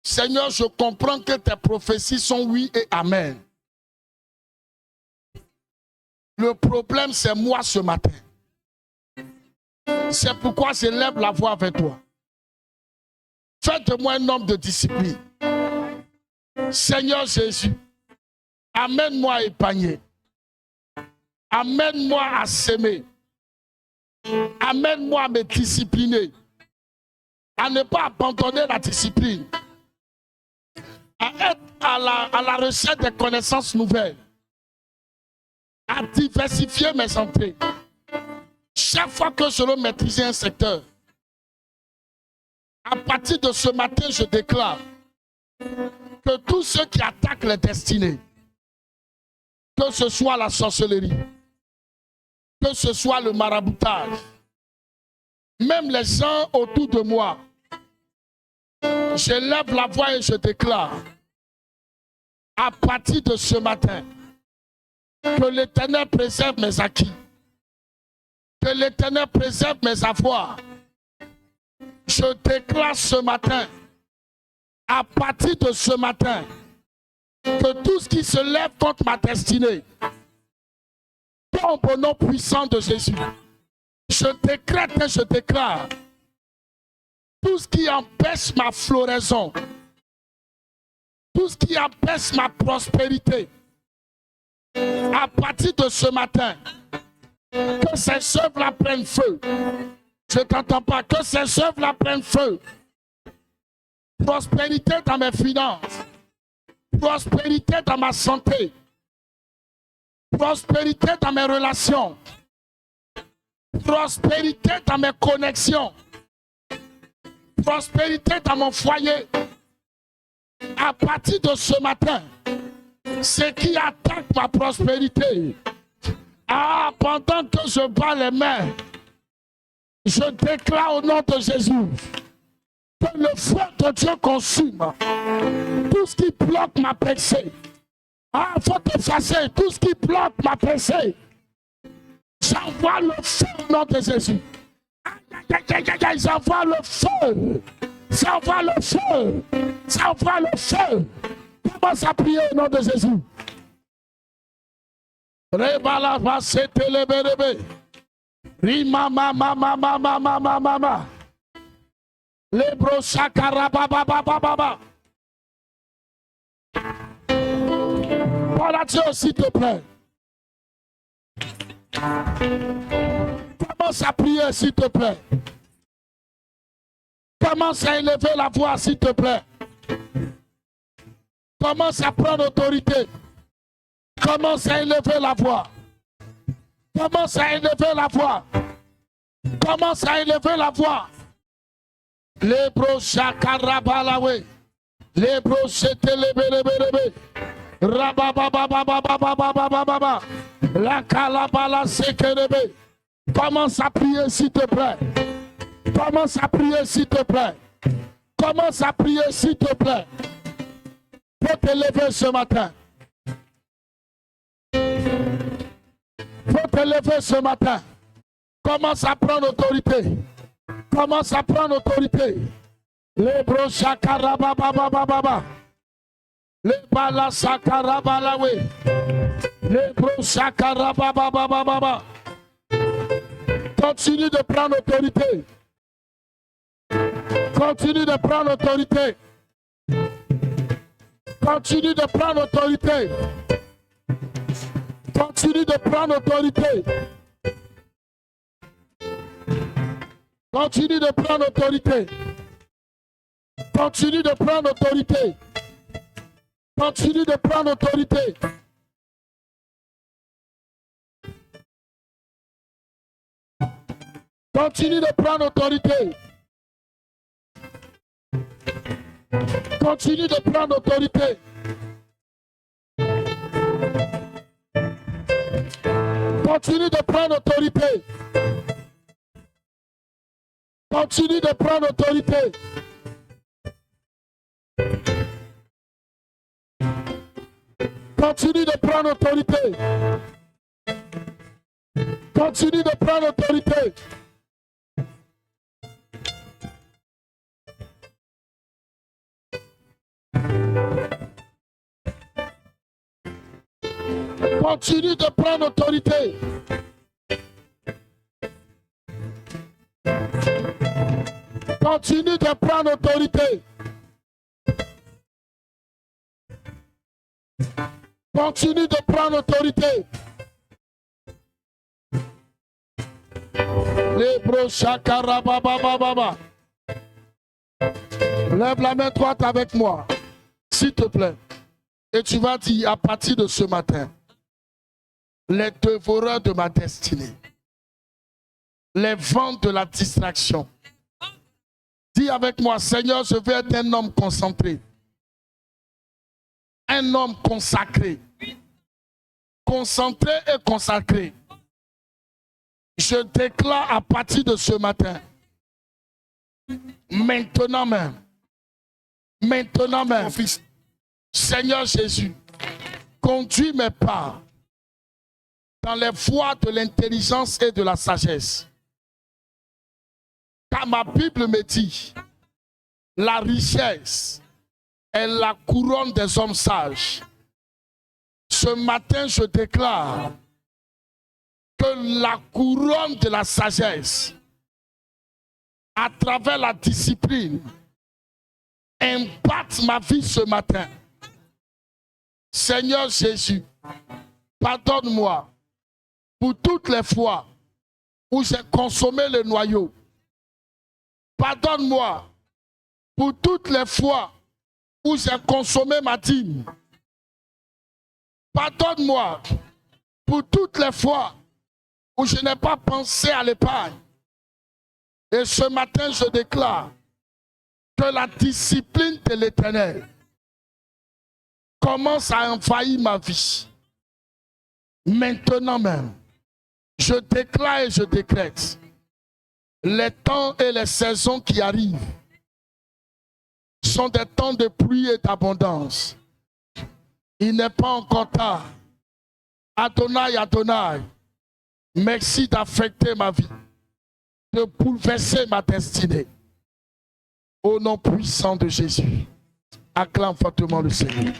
Seigneur, je comprends que tes prophéties sont oui et amen. Le problème, c'est moi ce matin. C'est pourquoi je lève la voix avec toi. Fais de moi un homme de discipline. Seigneur Jésus, amène-moi à épargner. Amène-moi à s'aimer. Amène-moi à me discipliner. À ne pas abandonner la discipline. À être à la recherche des connaissances nouvelles. À diversifier mes entrées. Chaque fois que je veux maîtriser un secteur, à partir de ce matin, je déclare que tous ceux qui attaquent les destinées, que ce soit la sorcellerie, que ce soit le maraboutage, même les gens autour de moi, je lève la voix et je déclare, à partir de ce matin, que l'Éternel préserve mes acquis, que l'Éternel préserve mes avoirs. Je déclare ce matin, à partir de ce matin, que tout ce qui se lève contre ma destinée tombe au nom puissant de Jésus. Je décrète et je déclare tout ce qui empêche ma floraison, tout ce qui empêche ma prospérité, à partir de ce matin, que ces œuvres-là prennent feu. Je ne t'entends pas. Que ces œuvres-là prennent feu. Prospérité dans mes finances. Prospérité dans ma santé. Prospérité dans mes relations. Prospérité dans mes connexions. Prospérité dans mon foyer. À partir de ce matin, ce qui attaque ma prospérité, pendant que je bats les mains, je déclare au nom de Jésus que le feu de Dieu consume tout ce qui bloque ma percée. Faut effacer tout ce qui bloque ma percée. J'envoie le feu au nom de Jésus. J'envoie le feu. J'envoie le feu. J'envoie le feu. Commence à prier au nom de Jésus. Rebala va se telebelebe. Rima mama mama mama mama mama. Lebro shakara baba baba baba. Voilà Dieu s'il te plaît. Commence à prier s'il te plaît. Commence à élever la voix, s'il te plaît. Commence à prendre autorité. Commence à élever la voix. Commence à élever la voix. Commence à élever la voix. Les brochats carabalawe. Les brochets telebelebelebe. Rababababababababababa. La calabala sekerebe. Commence à prier, s'il te plaît. Commence à prier, s'il te plaît. Commence à prier, s'il te plaît. Pour te lever ce matin. Pour te lever ce matin. Commence à prendre autorité. Commence à prendre autorité. Les brochats carabababababa. Les balas carabalawe. Les brochats carabababababa. Continue de prendre autorité. Continue de prendre autorité. Continue de prendre autorité. Continue de prendre autorité. Continue de prendre autorité. Continue de prendre autorité. Continue de prendre autorité. Continue de prendre autorité. Continue de prendre autorité. Continue de prendre autorité. Continue de prendre autorité. Continue de prendre autorité. Continue de prendre autorité. Continue de prendre autorité. Continue de prendre autorité. Continue de prendre autorité. Les brochakarababababa. Lève la main droite avec moi, s'il te plaît. Et tu vas dire à partir de ce matin, les dévoreurs de ma destinée, les vents de la distraction. Dis avec moi, Seigneur, je veux être un homme concentré, un homme consacré, concentré et consacré. Je déclare à partir de ce matin, maintenant même, Seigneur Jésus, conduis mes pas dans les voies de l'intelligence et de la sagesse. Car ma Bible me dit, la richesse est la couronne des hommes sages. Ce matin, je déclare que la couronne de la sagesse, à travers la discipline, impacte ma vie ce matin. Seigneur Jésus, pardonne-moi pour toutes les fois où j'ai consommé le noyau. Pardonne-moi pour toutes les fois où j'ai consommé ma dîme. Pardonne-moi pour toutes les fois où je n'ai pas pensé à l'épargne. Et ce matin, je déclare que la discipline de l'Éternel commence à envahir ma vie. Maintenant même, je déclare et je décrète les temps et les saisons qui arrivent sont des temps de pluie et d'abondance. Il n'est pas encore tard. Adonai, Adonai, merci d'affecter ma vie, de bouleverser ma destinée. Au nom puissant de Jésus, acclame fortement le Seigneur.